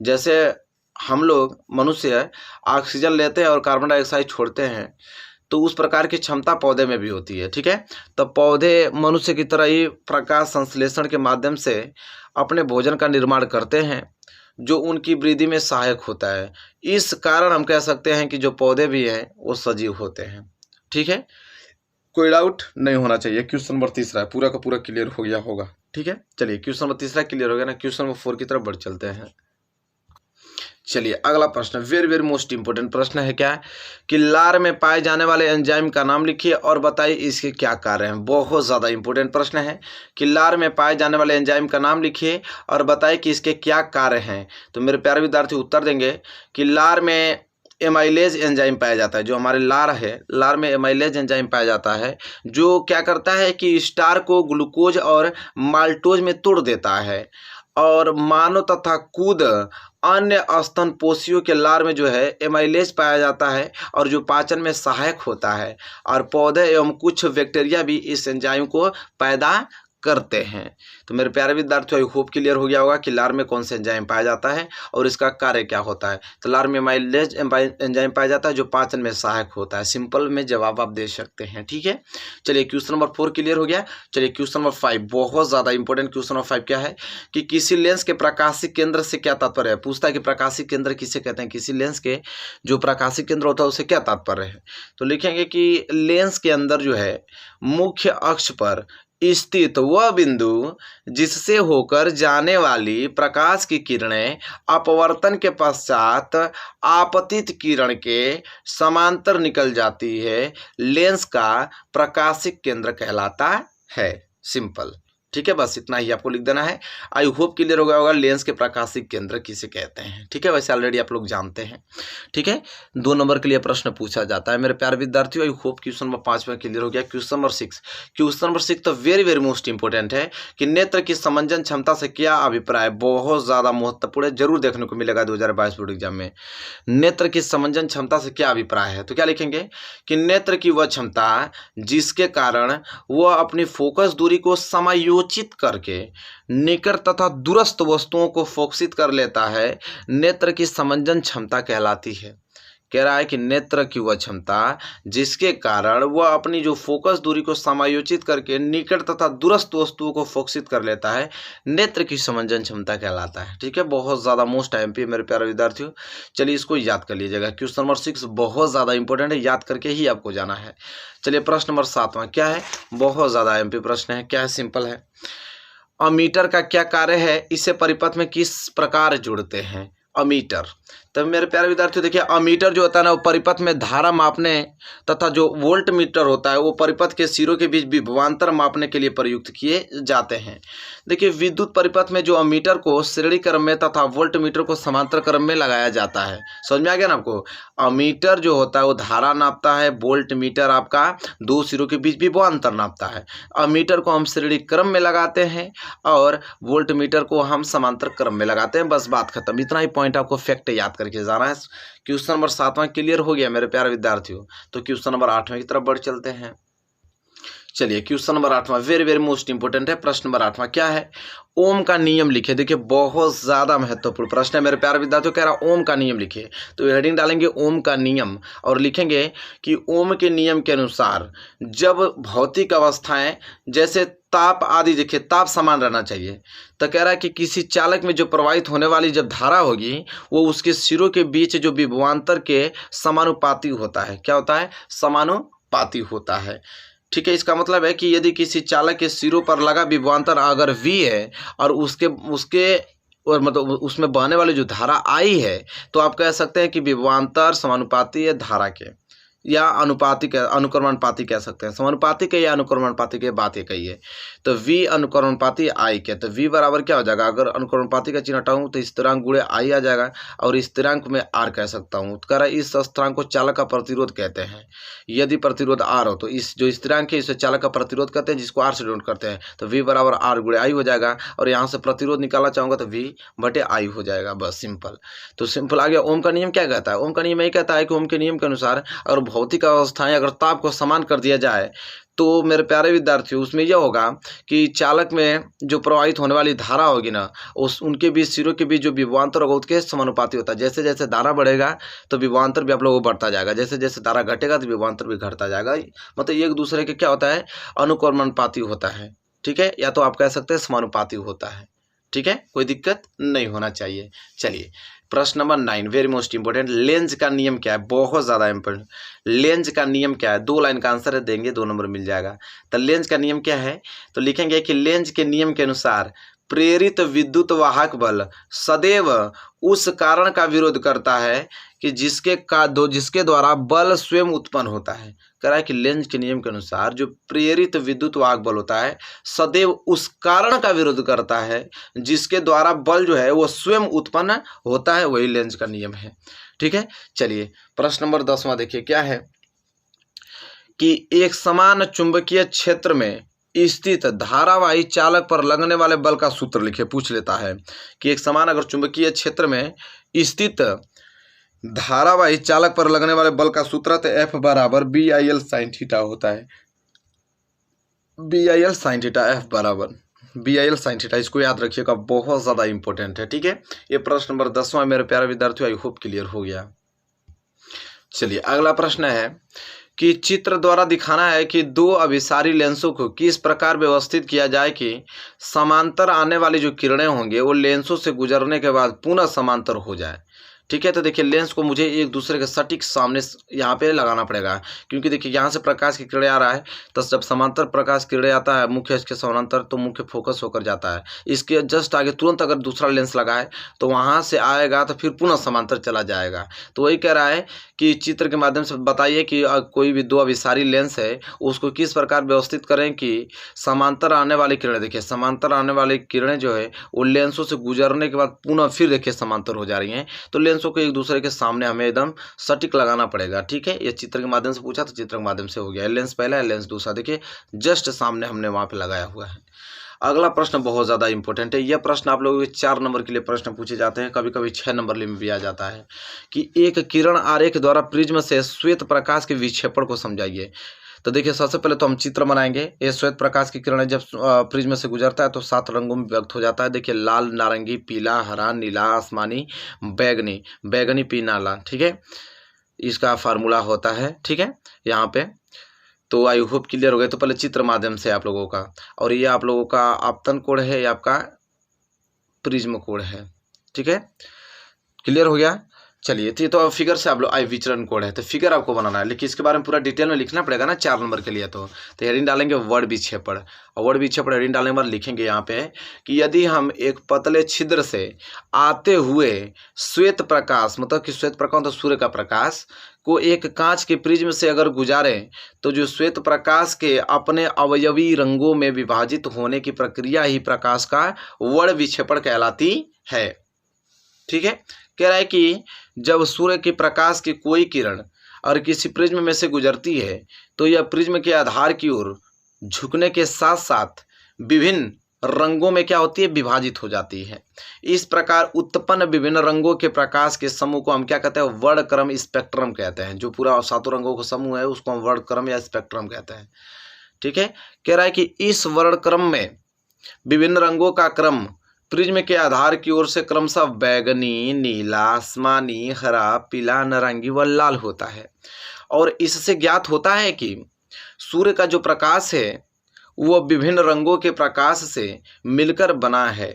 जैसे हम लोग मनुष्य ऑक्सीजन लेते हैं और कार्बन डाइऑक्साइड छोड़ते हैं, तो उस प्रकार की क्षमता पौधे में भी होती है। ठीक है, तो पौधे मनुष्य की तरह ही प्रकाश संश्लेषण के माध्यम से अपने भोजन का निर्माण करते हैं, जो उनकी वृद्धि में सहायक होता है। इस कारण हम कह सकते हैं कि जो पौधे भी हैं वो सजीव होते हैं। ठीक है, कोई डाउट नहीं होना चाहिए। क्वेश्चन नंबर तीसरा है, पूरा का पूरा क्लियर हो गया होगा। ठीक है, चलिए क्वेश्चन नंबर तीसरा क्लियर हो गया ना। क्वेश्चन नंबर 4 की तरफ बढ़ चलते हैं। चलिए अगला प्रश्न वेरी वेरी मोस्ट इंपोर्टेंट प्रश्न है, क्या कि लार में पाए जाने वाले एंजाइम का नाम लिखिए और बताइए इसके क्या कार्य हैं। बहुत ज़्यादा इंपोर्टेंट प्रश्न है कि लार में पाए जाने वाले एंजाइम का नाम लिखिए और बताइए कि इसके क्या कार्य हैं। तो मेरे प्यारे विद्यार्थी उत्तर देंगे कि लार में एमाइलेज एंजाइम पाया जाता है। जो हमारे लार है, लार में एमाइलेज एंजाइम पाया जाता है, जो क्या करता है कि स्टार को ग्लूकोज और माल्टोज में तोड़ देता है। और मानव तथा कूद अन्य स्तनपोषियों के लार में जो है एमाइलेज पाया जाता है और जो पाचन में सहायक होता है। और पौधे एवं कुछ बैक्टीरिया भी इस एंजाइम को पैदा करते हैं। तो मेरे प्यारे विद्यार्थियों, आई होप क्लियर हो गया होगा कि लार में कौन से एंजाइम पाया जाता है और इसका कार्य क्या होता है। तो लार में एमाइलेज एंजाइम पाया जाता है जो पाचन में सहायक होता है। सिंपल में जवाब आप दे सकते हैं। ठीक है, चलिए क्वेश्चन नंबर 4 क्लियर हो गया। चलिए क्वेश्चन नंबर 5, बहुत ज़्यादा इंपॉर्टेंट क्वेश्चन नंबर 5 क्या है कि किसी लेंस के प्रकाशिक केंद्र से क्या तात्पर्य है। पूछता है कि प्रकाशिक केंद्र किसे कहते हैं, किसी लेंस के जो प्रकाशिक केंद्र होता है उससे क्या तात्पर्य है। तो लिखेंगे कि लेंस के अंदर जो है मुख्य अक्ष पर स्थित वह बिंदु जिससे होकर जाने वाली प्रकाश की किरणें अपवर्तन के पश्चात आपतित किरण के समांतर निकल जाती है, लेंस का प्रकाशिक केंद्र कहलाता है। सिंपल, ठीक है, बस इतना ही आपको लिख देना है। आई होप क्लियर हो गया होगा लेंस के प्रकाशिक केंद्र किसे कहते हैं। ठीक है, वैसे ऑलरेडी आप लोग जानते हैं। ठीक है, 2 नंबर के लिए प्रश्न पूछा जाता है मेरे प्यारे विद्यार्थियों। आई होप क्वेश्चन नंबर 5 में क्लियर हो गया। क्वेश्चन नंबर 6, क्वेश्चन नंबर 6 तो वेरी मोस्ट इंपॉर्टेंट है कि नेत्र की समंजन क्षमता से क्या अभिप्राय। बहुत ज़्यादा महत्वपूर्ण है, जरूर देखने को मिलेगा 2022 बोर्ड एग्जाम में। नेत्र की समंजन क्षमता से क्या अभिप्राय है, तो क्या लिखेंगे कि नेत्र की वह क्षमता जिसके कारण वह अपनी फोकस दूरी को समायोजित करके निकट तथा दूरस्थ वस्तुओं को फोकसित कर लेता है, नेत्र की समंजन क्षमता कहलाती है। कह रहा है कि नेत्र की वह क्षमता जिसके कारण वह अपनी जो फोकस दूरी को समायोजित करके निकट तथा दूरस्थ वस्तुओं को फोकसित कर लेता है, नेत्र की समंजन क्षमता कहलाता है। ठीक है, बहुत ज़्यादा मोस्ट आईएमपी मेरे प्यारे विद्यार्थियों। चलिए इसको याद कर लीजिएगा। क्वेश्चन नंबर 6 बहुत ज़्यादा इंपॉर्टेंट है, याद करके ही आपको जाना है। चलिए प्रश्न नंबर 7वां क्या है, बहुत ज़्यादा आईएमपी प्रश्न है। क्या है, सिंपल है। अमीटर का क्या कार्य है, इसे परिपथ में किस प्रकार जोड़ते हैं। अमीटर, तब मेरे प्यारे विद्यार्थियों देखिए, अमीटर जो होता है ना वो परिपथ में धारा मापने तथा जो वोल्ट मीटर होता है वो परिपथ के सिरों के बीच विभवांतर मापने के लिए प्रयुक्त किए जाते हैं। देखिए विद्युत परिपथ में जो अमीटर को श्रेणी क्रम में तथा वोल्ट मीटर को समांतर क्रम में लगाया जाता है। समझ में आ गया ना आपको। अमीटर जो होता है वो धारा नापता है, वोल्ट मीटर आपका दो सिरों के बीच विभवांतर नापता है। अमीटर को हम श्रेणी क्रम में लगाते हैं और वोल्ट मीटर को हम समांतर क्रम में लगाते हैं। बस बात खत्म, इतना ही पॉइंट आपको फैक्ट याद करके जाना है। क्वेश्चन नंबर 7वां क्लियर हो गया मेरे प्यारे विद्यार्थियों। तो क्वेश्चन नंबर 8वें की तरफ बढ़ चलते हैं। चलिए क्वेश्चन नंबर 8वां वेरी मोस्ट इंपोर्टेंट है। प्रश्न नंबर 8वां क्या है, ओम का नियम लिखे। देखिए बहुत ज़्यादा महत्वपूर्ण प्रश्न है मेरे प्यारे विद्यार्थियों। कह रहा ओम का नियम लिखिए, तो हेडिंग डालेंगे ओम का नियम और लिखेंगे कि ओम के नियम के अनुसार जब भौतिक अवस्थाएं जैसे ताप आदि, देखिए ताप समान रहना चाहिए। तो कह रहा है कि किसी चालक में जो प्रवाहित होने वाली जब धारा होगी वो उसके सिरों के बीच जो विभवांतर के समानुपाती होता है। क्या होता है, समानुपाती होता है। ठीक है, इसका मतलब है कि यदि किसी चालक के सिरों पर लगा विभवांतर अगर V है और उसके और मतलब उसमें बहने वाली जो धारा I है, तो आप कह सकते हैं कि विभवांतर समानुपाती है धारा के, या अनुपातिक अनुक्रमणपाती कह सकते हैं। समानुपातिक है या अनुक्रमणपाती के, बात ये कही है। तो V अनुक्रमणपाती I के, तो V बराबर क्या हो जाएगा, अगर अनुक्रमणपाती का चिन्ह हटाऊं तो स्थिरांक गुणे I आ जाएगा और स्थिरांक में R कह सकता हूँ। तो कह रहा है इस स्थिरांक को चालक का प्रतिरोध कहते हैं। यदि प्रतिरोध R हो तो इस जो स्थिरांक है इसे चालक का प्रतिरोध कहते हैं, जिसको R से डिनोट करते हैं। तो V बराबर R गुणे I हो जाएगा और यहाँ से प्रतिरोध निकालना चाहूँगा तो V बटे I हो जाएगा। बस सिंपल। तो सिंपल आ गया। ओम का नियम क्या कहता है, ओम का नियम यही कहता है कि ओम के नियम के अनुसार अगर भौतिक अवस्थाएं अगर ताप को समान कर दिया जाए तो मेरे प्यारे विद्यार्थियों उसमें यह होगा कि चालक में जो प्रवाहित होने वाली धारा होगी ना उनके बीच सिरों के बीच जो विभवांतर होगा उसके समानुपाती होता है। जैसे जैसे धारा बढ़ेगा तो विभवांतर भी आप लोगों को बढ़ता जाएगा, जैसे जैसे धारा घटेगा तो विभवांतर भी घटता जाएगा। मतलब एक दूसरे के क्या होता है, अनुक्रमणपाती होता है। ठीक है, या तो आप कह सकते हैं समानुपाती होता है। ठीक है, कोई दिक्कत नहीं होना चाहिए। चलिए प्रश्न number 9 very most important, length का नियम क्या है, बहुत ज़्यादा इंपोर्टेंट। लेंज का नियम क्या है, 2 लाइन का आंसर है, देंगे 2 नंबर मिल जाएगा। तो लेंज का नियम क्या है, तो लिखेंगे कि लेंज के नियम के अनुसार प्रेरित विद्युत वाहक बल सदैव उस कारण का विरोध करता है कि जिसके द्वारा बल स्वयं उत्पन्न होता है। कह रहा है कि लेंज के नियम के अनुसार जो प्रेरित विद्युत वाहक बल होता है सदैव उस कारण का विरोध करता है जिसके द्वारा बल जो है वो स्वयं उत्पन्न होता है, वही लेंज का नियम है। ठीक है, चलिए प्रश्न नंबर 10वां देखिए क्या है कि एक समान चुंबकीय क्षेत्र में स्थित धारावाही चालक पर लगने वाले बल का सूत्र लिखे। पूछ लेता है कि एक समान अगर चुंबकीय क्षेत्र में स्थित धारावाही चालक पर लगने वाले बल का सूत्र तो F बराबर BIL sin थीटा होता है। BIL sin थीटा, F बराबर BIL sin थीटा, इसको याद रखिएगा, बहुत ज़्यादा इंपॉर्टेंट है। ठीक है, ये प्रश्न नंबर 10वां मेरे प्यारे विद्यार्थियों, आई होप क्लियर हो गया। चलिए अगला प्रश्न है कि चित्र द्वारा दिखाना है कि दो अभिसारी लेंसों को किस प्रकार व्यवस्थित किया जाए कि समांतर आने वाली जो किरणें होंगे वो लेंसों से गुजरने के बाद पुनः समांतर हो जाए। ठीक है, तो देखिए लेंस को मुझे एक दूसरे के सटीक सामने यहाँ पे लगाना पड़ेगा, क्योंकि देखिए यहाँ से प्रकाश की किरणें आ रहा है, तो जब समांतर प्रकाश किरणें आता है मुख्य इसके समानांतर तो मुख्य फोकस होकर जाता है। इसके जस्ट आगे तुरंत अगर दूसरा लेंस लगाए तो वहाँ से आएगा तो फिर पुनः समांतर चला जाएगा। तो वही कह रहा है कि चित्र के माध्यम से बताइए कि कोई भी दो अभिसारी लेंस है उसको किस प्रकार व्यवस्थित करें कि समांतर आने वाली किरणें, देखिए समांतर आने वाली किरणें जो है वो लेंसों से गुजरने के बाद पुनः फिर देखिए समांतर हो जा रही हैं, तो लेंसों को एक दूसरे के सामने हमें एकदम सटीक लगाना पड़ेगा। ठीक है, ये चित्र के माध्यम से पूछा तो चित्र के माध्यम से हो गया। लेंस पहला है, लेंस दूसरा, देखिए जस्ट सामने हमने वहां पे लगाया हुआ है। अगला प्रश्न बहुत ज़्यादा इंपॉर्टेंट है। यह प्रश्न आप लोगों के 4 नंबर के लिए प्रश्न पूछे जाते हैं, कभी कभी 6 नंबर में भी आ जाता है कि एक किरण आरेख द्वारा प्रिज्म से श्वेत प्रकाश के विक्षेपण को समझाइए। तो देखिए सबसे पहले तो हम चित्र बनाएंगे। ये श्वेत प्रकाश की किरणें जब प्रिज्म से गुजरता है तो 7 रंगों में व्यक्त हो जाता है। देखिए लाल, नारंगी, पीला, हरा, नीला, आसमानी, बैगनी, बैगनी, पीला, लाल। ठीक है, इसका फार्मूला होता है। ठीक है, यहाँ पे तो आई होप क्लियर हो गए। तो पहले चित्र माध्यम से आप लोगों का, और ये आप लोगों का आपतन कोण है, ये आपका प्रिज्म कोण है। ठीक है, क्लियर हो गया। चलिए तो फिगर से आप लोग आई विचरण कोण है, तो फिगर आपको बनाना है, लेकिन इसके बारे में पूरा डिटेल में लिखना पड़ेगा ना 4 नंबर के लिए। तो हेडिंग डालेंगे वर्ड विक्षेपण, और वर्ड विक्षेपण हेडिंग डालने के बाद लिखेंगे यहाँ पे कि यदि हम एक पतले छिद्र से आते हुए श्वेत प्रकाश, मतलब कि श्वेत प्रकाश तो सूर्य का प्रकाश को एक कांच के प्रिज्म से अगर गुजारें तो जो श्वेत प्रकाश के अपने अवयवी रंगों में विभाजित होने की प्रक्रिया ही प्रकाश का वर्ण विक्षेपण कहलाती है। ठीक है, कह रहा है कि जब सूर्य के प्रकाश की कोई किरण और किसी प्रिज्म में से गुजरती है तो यह प्रिज्म के आधार की ओर झुकने के साथ साथ विभिन्न रंगों में क्या होती है, विभाजित हो जाती है। इस प्रकार उत्पन्न विभिन्न रंगों के प्रकाश के समूह को हम क्या कहते हैं, वर्णक्रम स्पेक्ट्रम कहते हैं। जो पूरा 7 रंगों का समूह है उसको हम वर्णक्रम या स्पेक्ट्रम कहते हैं। ठीक है, कह रहा है कि इस वर्णक्रम में विभिन्न रंगों का क्रम प्रिज्म के आधार की ओर से क्रमशः बैगनी, नीला, आसमानी, हरा, पीला, नारंगी व लाल होता है। और इससे ज्ञात होता है कि सूर्य का जो प्रकाश है वह विभिन्न रंगों के प्रकाश से मिलकर बना है।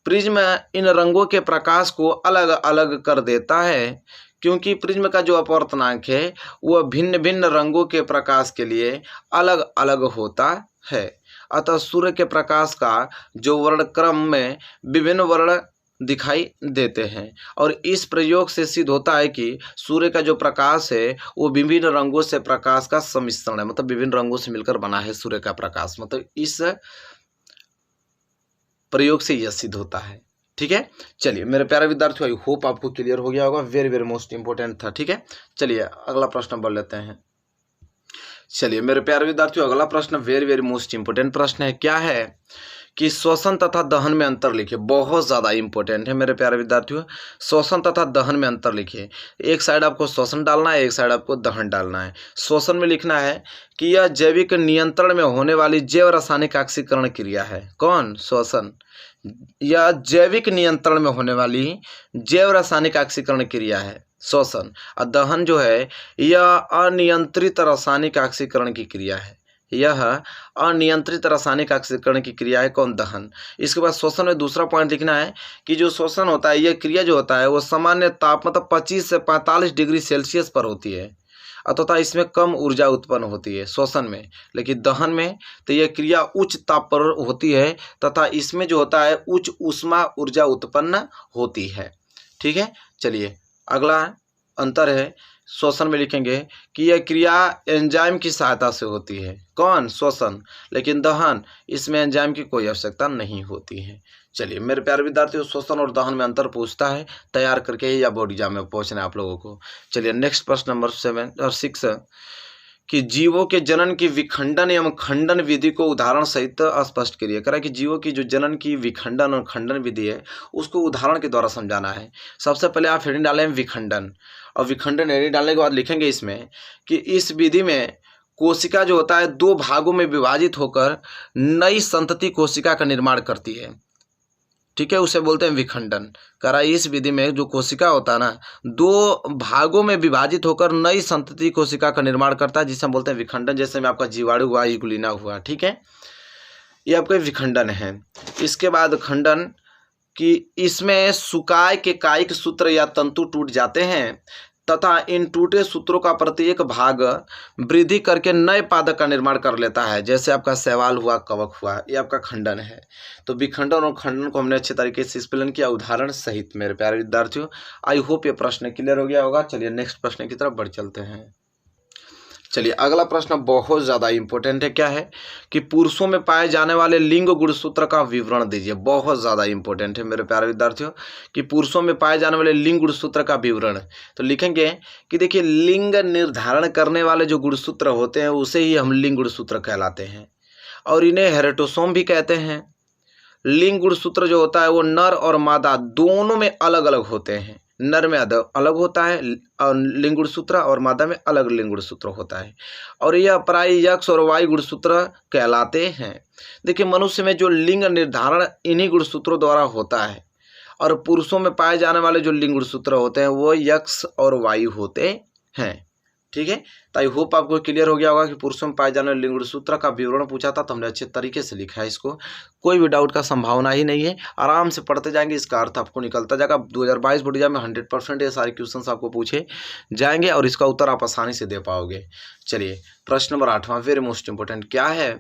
प्रिज्म इन रंगों के प्रकाश को अलग अलग कर देता है, क्योंकि प्रिज्म का जो अपवर्तनांक है वह भिन्न भिन्न रंगों के प्रकाश के लिए अलग अलग होता है। अतः सूर्य के प्रकाश का जो वर्णक्रम में विभिन्न वर्ण दिखाई देते हैं, और इस प्रयोग से सिद्ध होता है कि सूर्य का जो प्रकाश है वो विभिन्न रंगों से प्रकाश का सम्मिश्रण है, मतलब विभिन्न रंगों से मिलकर बना है सूर्य का प्रकाश, मतलब इस प्रयोग से यह सिद्ध होता है। ठीक है, चलिए मेरे प्यारे विद्यार्थियों, आई होप आपको क्लियर हो गया होगा। वेरी वेरी मोस्ट इंपोर्टेंट था। ठीक है, चलिए अगला प्रश्न बढ़ लेते हैं। चलिए मेरे प्यारे विद्यार्थियों, अगला प्रश्न वेरी वेरी मोस्ट इंपोर्टेंट प्रश्न है। क्या है कि श्वसन तथा दहन में अंतर लिखिए। बहुत ज़्यादा इंपॉर्टेंट है मेरे प्यारे विद्यार्थियों, श्वसन तथा दहन में अंतर लिखिए। एक साइड आपको श्वसन डालना है, एक साइड आपको दहन डालना है। श्वसन में लिखना है कि यह जैविक नियंत्रण में होने वाली जैव रासायनिक ऑक्सीकरण क्रिया है। कौन? श्वसन। यह जैविक नियंत्रण में होने वाली जैव रासायनिक ऑक्सीकरण क्रिया है श्वसन। और दहन जो है यह अनियंत्रित रासायनिक ऑक्सीकरण की क्रिया है। यह अनियंत्रित रासायनिक ऑक्सीकरण की क्रिया है। कौन? दहन। इसके बाद श्वसन में दूसरा पॉइंट लिखना है कि जो श्वसन होता है, यह क्रिया जो होता है वो सामान्य ताप मतलब 25 से 45 डिग्री सेल्सियस पर होती है। तथा इसमें कम ऊर्जा उत्पन्न होती है श्वसन में, लेकिन दहन में तो यह क्रिया उच्च ताप पर होती है तथा इसमें जो होता है उच्च ऊष्मा ऊर्जा उत्पन्न होती है। ठीक है, चलिए अगला अंतर है श्वसन में लिखेंगे कि यह क्रिया एंजाइम की सहायता से होती है। कौन? श्वसन। लेकिन दहन, इसमें एंजाइम की कोई आवश्यकता नहीं होती है। चलिए मेरे प्यारे विद्यार्थियों, श्वसन और दहन में अंतर पूछता है, तैयार करके ही या बोर्ड एग्जाम में पहुंचना है आप लोगों को। चलिए नेक्स्ट प्रश्न नंबर 7 और 6 कि जीवों के जनन की विखंडन एवं खंडन विधि को उदाहरण सहित स्पष्ट करिए। कह रहा है कि जीवों की जो जनन की विखंडन और खंडन विधि है उसको उदाहरण के द्वारा समझाना है। सबसे पहले आप हेडिंग डालें विखंडन, और विखंडन हेडिंग डालने के बाद लिखेंगे इसमें कि इस विधि में कोशिका जो होता है 2 भागों में विभाजित होकर नई संतति कोशिका का निर्माण करती है। ठीक है, उसे बोलते हैं विखंडन। कह रहा है इस विधि में जो कोशिका होता है ना 2 भागों में विभाजित होकर नई संतति कोशिका का निर्माण करता है, जिसे हम बोलते हैं विखंडन। जैसे में आपका जीवाणु हुआ, इगुलिना हुआ। ठीक है, ये आपका विखंडन है। इसके बाद खंडन कि इसमें सुकाय के कायिक सूत्र या तंतु टूट जाते हैं तथा इन टूटे सूत्रों का प्रत्येक भाग वृद्धि करके नए पादप का निर्माण कर लेता है। जैसे आपका शैवाल हुआ, कवक हुआ, ये आपका खंडन है। तो विखंडन और खंडन को हमने अच्छे तरीके से स्पेलिंग किया उदाहरण सहित। मेरे प्यारे विद्यार्थियों, आई होप ये प्रश्न क्लियर हो गया होगा। चलिए नेक्स्ट प्रश्न की तरफ बढ़ चलते हैं। चलिए अगला प्रश्न बहुत ज़्यादा इंपॉर्टेंट है। क्या है कि पुरुषों में पाए जाने वाले लिंग गुणसूत्र का विवरण दीजिए। बहुत ज़्यादा इंपॉर्टेंट है मेरे प्यारे विद्यार्थियों कि पुरुषों में पाए जाने वाले लिंग गुणसूत्र का विवरण। तो लिखेंगे कि देखिए लिंग निर्धारण करने वाले जो गुणसूत्र होते हैं उसे ही हम लिंग गुणसूत्र कहलाते हैं, और इन्हें हेरेटोसोम भी कहते हैं। लिंग गुणसूत्र जो होता है वो नर और मादा दोनों में अलग अलग होते हैं। नर में अलग होता है लिंग गुणसूत्र और मादा में अलग लिंग गुणसूत्र होता है, और यह प्राय यक्ष और वाई गुणसूत्र कहलाते हैं। देखिए मनुष्य में जो लिंग निर्धारण इन्हीं गुणसूत्रों द्वारा होता है, और पुरुषों में पाए जाने वाले जो लिंग गुणसूत्र होते हैं वो यक्ष और वाई होते हैं। ठीक है, तो आई होप आपको क्लियर हो गया होगा कि पुरुषों में पाए जाने वाले लिंग गुणसूत्र का विवरण पूछा था तो हमने अच्छे तरीके से लिखा है इसको। कोई भी डाउट का संभावना ही नहीं है, आराम से पढ़ते जाएंगे, इसका अर्थ आपको निकलता जाएगा। 2022 बोर्ड एग्जाम में 100% ये सारे क्वेश्चंस आपको पूछे जाएंगे और इसका उत्तर आप आसानी से दे पाओगे। चलिए प्रश्न नंबर 8वां वेरी मोस्ट इंपोर्टेंट क्या है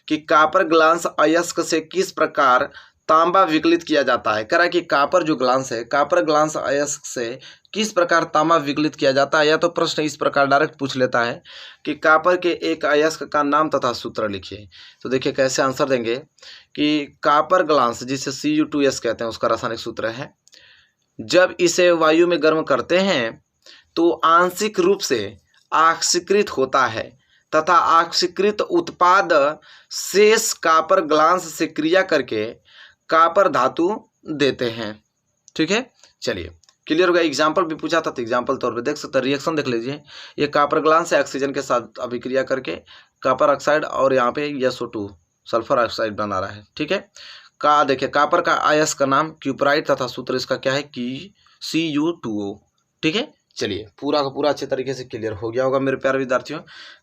कि कॉपर ग्लास अयस्क से किस प्रकार तांबा विकलित किया जाता है। कह रहा है कि कॉपर जो ग्लास है, कॉपर ग्लास अयस्क से किस प्रकार तांबा विकलित किया जाता है। या तो प्रश्न इस प्रकार डायरेक्ट पूछ लेता है कि कॉपर के एक अयस्क का नाम तथा सूत्र लिखिए। तो देखिए कैसे आंसर देंगे कि कॉपर ग्लास जिसे Cu2S कहते हैं उसका रासायनिक सूत्र है, जब इसे वायु में गर्म करते हैं तो आंशिक रूप से ऑक्सीकृत होता है तथा ऑक्सीकृत उत्पाद शेष कॉपर ग्लास से क्रिया करके कॉपर धातु देते हैं। ठीक है, चलिए क्लियर हो गया। एग्जाम्पल भी पूछा था तो एग्जाम्पल तौर पे देख सकते हैं। रिएक्शन देख लीजिए, ये कॉपर ग्लास से ऑक्सीजन के साथ अभिक्रिया करके कॉपर ऑक्साइड और यहाँ पे SO2 सल्फर ऑक्साइड बना रहा है। ठीक है, का देखिए कॉपर का अयस्क का नाम क्यूपराइट तथा सूत्र इसका क्या है कि Cu2O। ठीक है, चलिए पूरा का पूरा अच्छे तरीके से क्लियर हो गया होगा मेरे प्यारे विद्यार्थियों।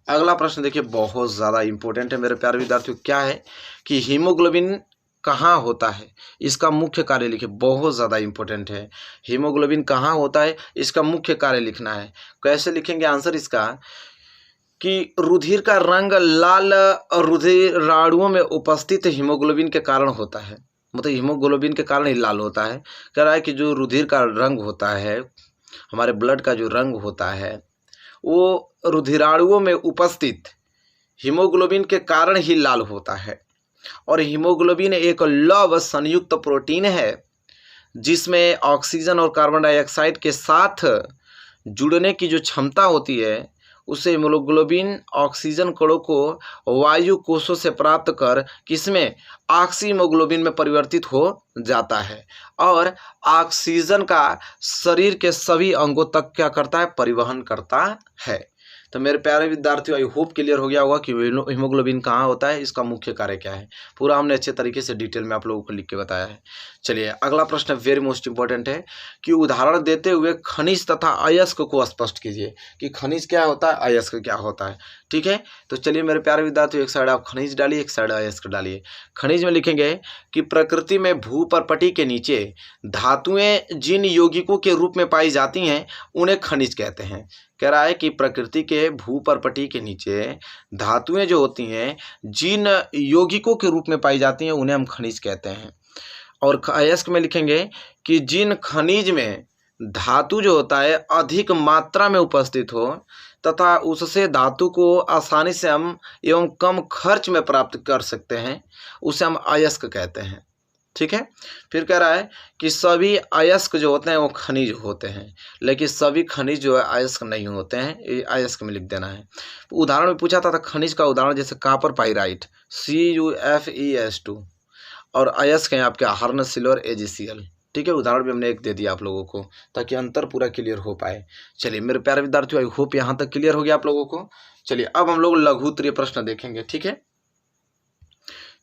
अगला प्रश्न देखिए बहुत ज़्यादा इंपॉर्टेंट है मेरे प्यारे विद्यार्थियों। क्या है कि हीमोग्लोबिन कहाँ होता है, इसका मुख्य कार्य लिखिए। बहुत ज़्यादा इंपॉर्टेंट है, हीमोग्लोबिन कहाँ होता है इसका मुख्य कार्य लिखना है। कैसे लिखेंगे आंसर इसका कि रुधिर का रंग लाल रुधिराणुओं में उपस्थित हीमोग्लोबिन के कारण होता है। मतलब हीमोग्लोबिन के कारण ही लाल होता है। कह रहा है कि जो रुधिर का रंग होता है, हमारे ब्लड का जो रंग होता है वो रुधिराणुओं में उपस्थित हीमोग्लोबिन के कारण ही लाल होता है। और हीमोग्लोबिन एक लौह संयुक्त प्रोटीन है जिसमें ऑक्सीजन और कार्बन डाइऑक्साइड के साथ जुड़ने की जो क्षमता होती है उससे हीमोग्लोबिन ऑक्सीजन कणों को वायु कोशों से प्राप्त कर किसमें ऑक्सीहीमोग्लोबिन में परिवर्तित हो जाता है, और ऑक्सीजन का शरीर के सभी अंगों तक क्या करता है, परिवहन करता है। तो मेरे प्यारे विद्यार्थियों आई होप क्लियर हो गया होगा कि हीमोग्लोबिन कहाँ होता है, इसका मुख्य कार्य क्या है। पूरा हमने अच्छे तरीके से डिटेल में आप लोगों को लिख के बताया है। चलिए अगला प्रश्न वेरी मोस्ट इंपॉर्टेंट है कि उदाहरण देते हुए खनिज तथा अयस्क को स्पष्ट कीजिए कि खनिज क्या होता है, अयस्क क्या होता है। ठीक है, तो चलिए मेरे प्यारे विद्यार्थियों एक साइड आप खनिज डालिए, एक साइड अयस्क डालिए। खनिज में लिखेंगे कि प्रकृति में भूपर्पटी के नीचे धातुएं जिन यौगिकों के रूप में पाई जाती हैं उन्हें खनिज कहते हैं। कह रहा है कि प्रकृति के भूपर्पटी के नीचे धातुएं जो होती हैं जिन यौगिकों के रूप में पाई जाती हैं उन्हें हम खनिज कहते हैं। और अयस्क में लिखेंगे कि जिन खनिज में धातु जो होता है अधिक मात्रा में उपस्थित हो तथा उससे धातु को आसानी से हम एवं कम खर्च में प्राप्त कर सकते हैं, उसे हम अयस्क कहते हैं। ठीक है। फिर कह रहा है कि सभी अयस्क जो होते हैं वो खनिज होते हैं, लेकिन सभी खनिज जो है अयस्क नहीं होते हैं, ये अयस्क में लिख देना है। उदाहरण में पूछा था खनिज का उदाहरण, जैसे कॉपर पाइराइट CuFeS2, और अयस्क हैं आपके आयरन, सिल्वर, AgCl। ठीक है, उदाहरण भी हमने एक दे दिया आप लोगों को ताकि अंतर पूरा क्लियर हो पाए। चलिए मेरे प्यारे विद्यार्थियों, आई होप यहाँ तक क्लियर हो गया आप लोगों को। चलिए अब हम लोग लघु उत्तरीय प्रश्न देखेंगे। ठीक है,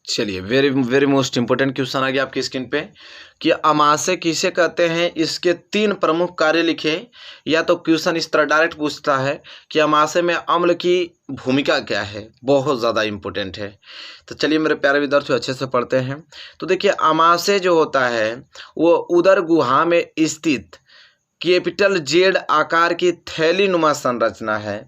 चलिए very very most important question आ गया आपकी स्क्रीन पे कि अमाशय किसे कहते हैं, इसके 3 प्रमुख कार्य लिखे। या तो क्वेश्चन इस तरह डायरेक्ट पूछता है कि अमाशय में अम्ल की भूमिका क्या है, बहुत ज़्यादा इंपॉर्टेंट है। तो चलिए मेरे प्यारे विद्यार्थियों अच्छे से पढ़ते हैं। तो देखिए अमाशय जो होता है वो उदर गुहा में स्थित कैपिटल Z आकार की थैली नुमा संरचना है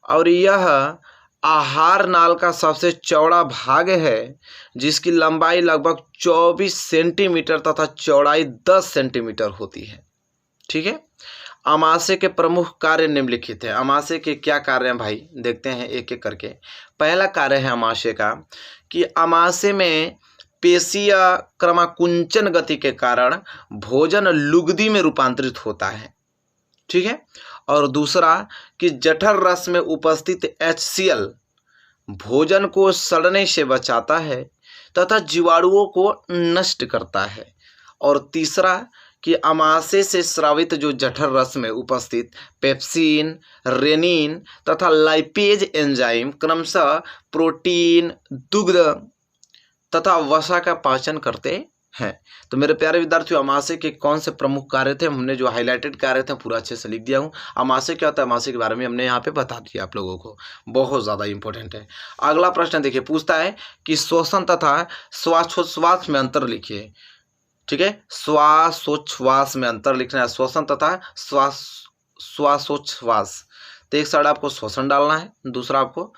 और यह आहार नाल का सबसे चौड़ा भाग है जिसकी लंबाई लगभग 24 सेंटीमीटर तथा चौड़ाई 10 सेंटीमीटर होती है। ठीक है, अमाशय के प्रमुख कार्य निम्नलिखित है। अमाशय के क्या कार्य हैं भाई, देखते हैं एक एक करके। पहला कार्य है अमाशय का कि अमाशय में पेशीय क्रमाकुंचन गति के कारण भोजन लुगदी में रूपांतरित होता है। ठीक है, और दूसरा कि जठर रस में उपस्थित HCl भोजन को सड़ने से बचाता है तथा जीवाणुओं को नष्ट करता है। और तीसरा कि अमाशय से स्रावित जो जठर रस में उपस्थित पेप्सिन, रेनिन तथा लाइपेज एंजाइम क्रमशः प्रोटीन, दुग्ध तथा वसा का पाचन करते हैं। तो मेरे प्यारे विद्यार्थियों, अमाशय के कौन से प्रमुख कार्य थे, हमने जो हाईलाइटेड कार्य थे पूरा अच्छे से लिख दिया हूँ। अमाशय क्या होता है, अमाशय के बारे में हमने यहाँ पे बता दिया आप लोगों को, बहुत ज़्यादा इंपॉर्टेंट है। अगला प्रश्न देखिए, पूछता है कि श्वसन तथा श्वासोच्छ्वास में अंतर लिखिए। ठीक है, श्वासोच्छ्वास में अंतर लिखना है, श्वसन तथा श्वासोच्छ्वास। तो एक साइड आपको श्वसन डालना है, दूसरा आपको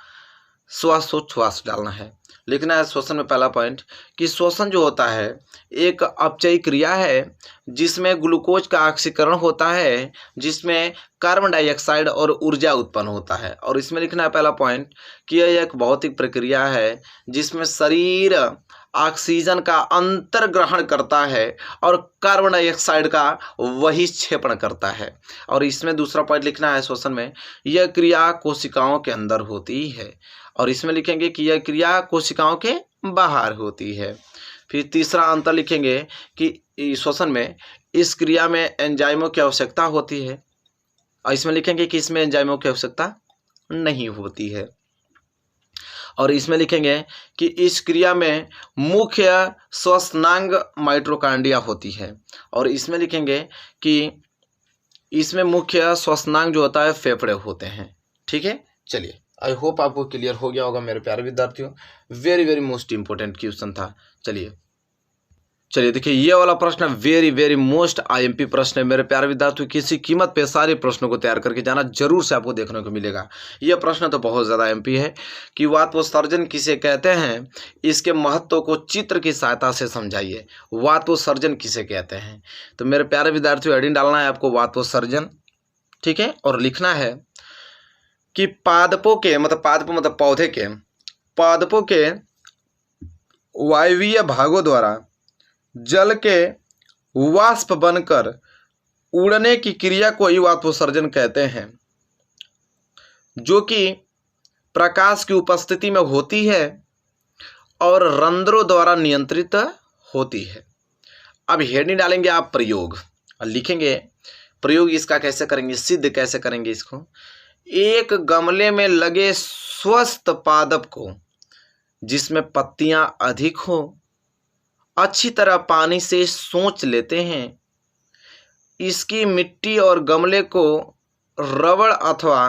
श्वासोच्छ्वास डालना है। लिखना है श्वसन में पहला पॉइंट कि श्वसन जो होता है एक अपचयी क्रिया है जिसमें ग्लूकोज का ऑक्सीकरण होता है, जिसमें कार्बन डाइऑक्साइड और ऊर्जा उत्पन्न होता है। और इसमें लिखना है पहला पॉइंट कि यह एक भौतिक प्रक्रिया है जिसमें शरीर ऑक्सीजन का अंतर्ग्रहण करता है और कार्बन डाइऑक्साइड का वही क्षेपण करता है। और इसमें दूसरा पॉइंट लिखना है श्वसन में, यह क्रिया कोशिकाओं के अंदर होती है। और इसमें लिखेंगे कि यह क्रिया कोशिकाओं के बाहर होती है। फिर तीसरा अंतर लिखेंगे कि श्वसन में इस क्रिया में एंजाइमों की आवश्यकता होती है, और इसमें लिखेंगे कि इसमें एंजाइमों की आवश्यकता नहीं होती है। और इसमें लिखेंगे कि इस क्रिया में मुख्य श्वसनांग माइटोकॉन्ड्रिया होती है। और इसमें लिखेंगे कि इसमें मुख्य श्वसनांग जो होता है फेफड़े होते हैं। ठीक है, चलिए आई होप आपको क्लियर हो गया होगा मेरे प्यारे विद्यार्थियों। Very very most important question था। चलिए देखिए, ये वाला प्रश्न वेरी वेरी मोस्ट IMP प्रश्न है मेरे प्यारे विद्यार्थियों। किसी कीमत पे सारे प्रश्नों को तैयार करके जाना, जरूर से आपको देखने को मिलेगा। यह प्रश्न तो बहुत ज़्यादा MP है कि वातोत्सर्जन किसे कहते हैं, इसके महत्व को चित्र की सहायता से समझाइए। वातोत्सर्जन किसे कहते हैं, तो मेरे प्यारे विद्यार्थियों हेडिंग डालना है आपको वातोत्सर्जन। ठीक है, और लिखना है कि पादपों के मतलब पादपों के वायवीय भागों द्वारा जल के वाष्प बनकर उड़ने की क्रिया को ही वातोत्सर्जन कहते हैं, जो कि प्रकाश की उपस्थिति में होती है और रंध्रों द्वारा नियंत्रित होती है। अब हेडिंग डालेंगे आप प्रयोग, और लिखेंगे प्रयोग इसका कैसे करेंगे, सिद्ध कैसे करेंगे इसको। एक गमले में लगे स्वस्थ पादप को जिसमें पत्तियां अधिक हो अच्छी तरह पानी से सोंच लेते हैं। इसकी मिट्टी और गमले को रबड़ अथवा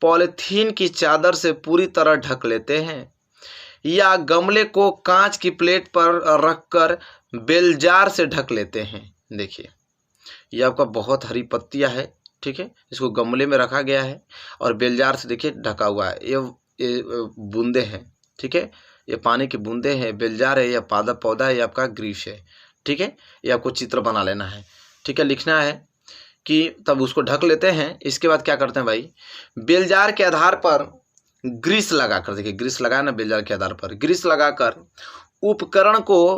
पॉलीथीन की चादर से पूरी तरह ढक लेते हैं, या गमले को कांच की प्लेट पर रखकर बेलजार से ढक लेते हैं। देखिए ये आपका बहुत हरी पत्तियां है, ठीक है, इसको गमले में रखा गया है और बेलजार से देखिए ढका हुआ है। ये बूंदे हैं, ठीक है, ये पानी की बूंदे हैं, बेलजार है, या पादप पौधा है, ये आपका ग्रीस है, ठीक है। ये आपको चित्र बना लेना है, ठीक है, लिखना है कि तब उसको ढक लेते हैं। इसके बाद क्या करते हैं भाई, बेलजार के आधार पर ग्रीस लगाकर, देखिए ग्रीस लगाया ना, बेलजार के आधार पर ग्रीस लगाकर उपकरण को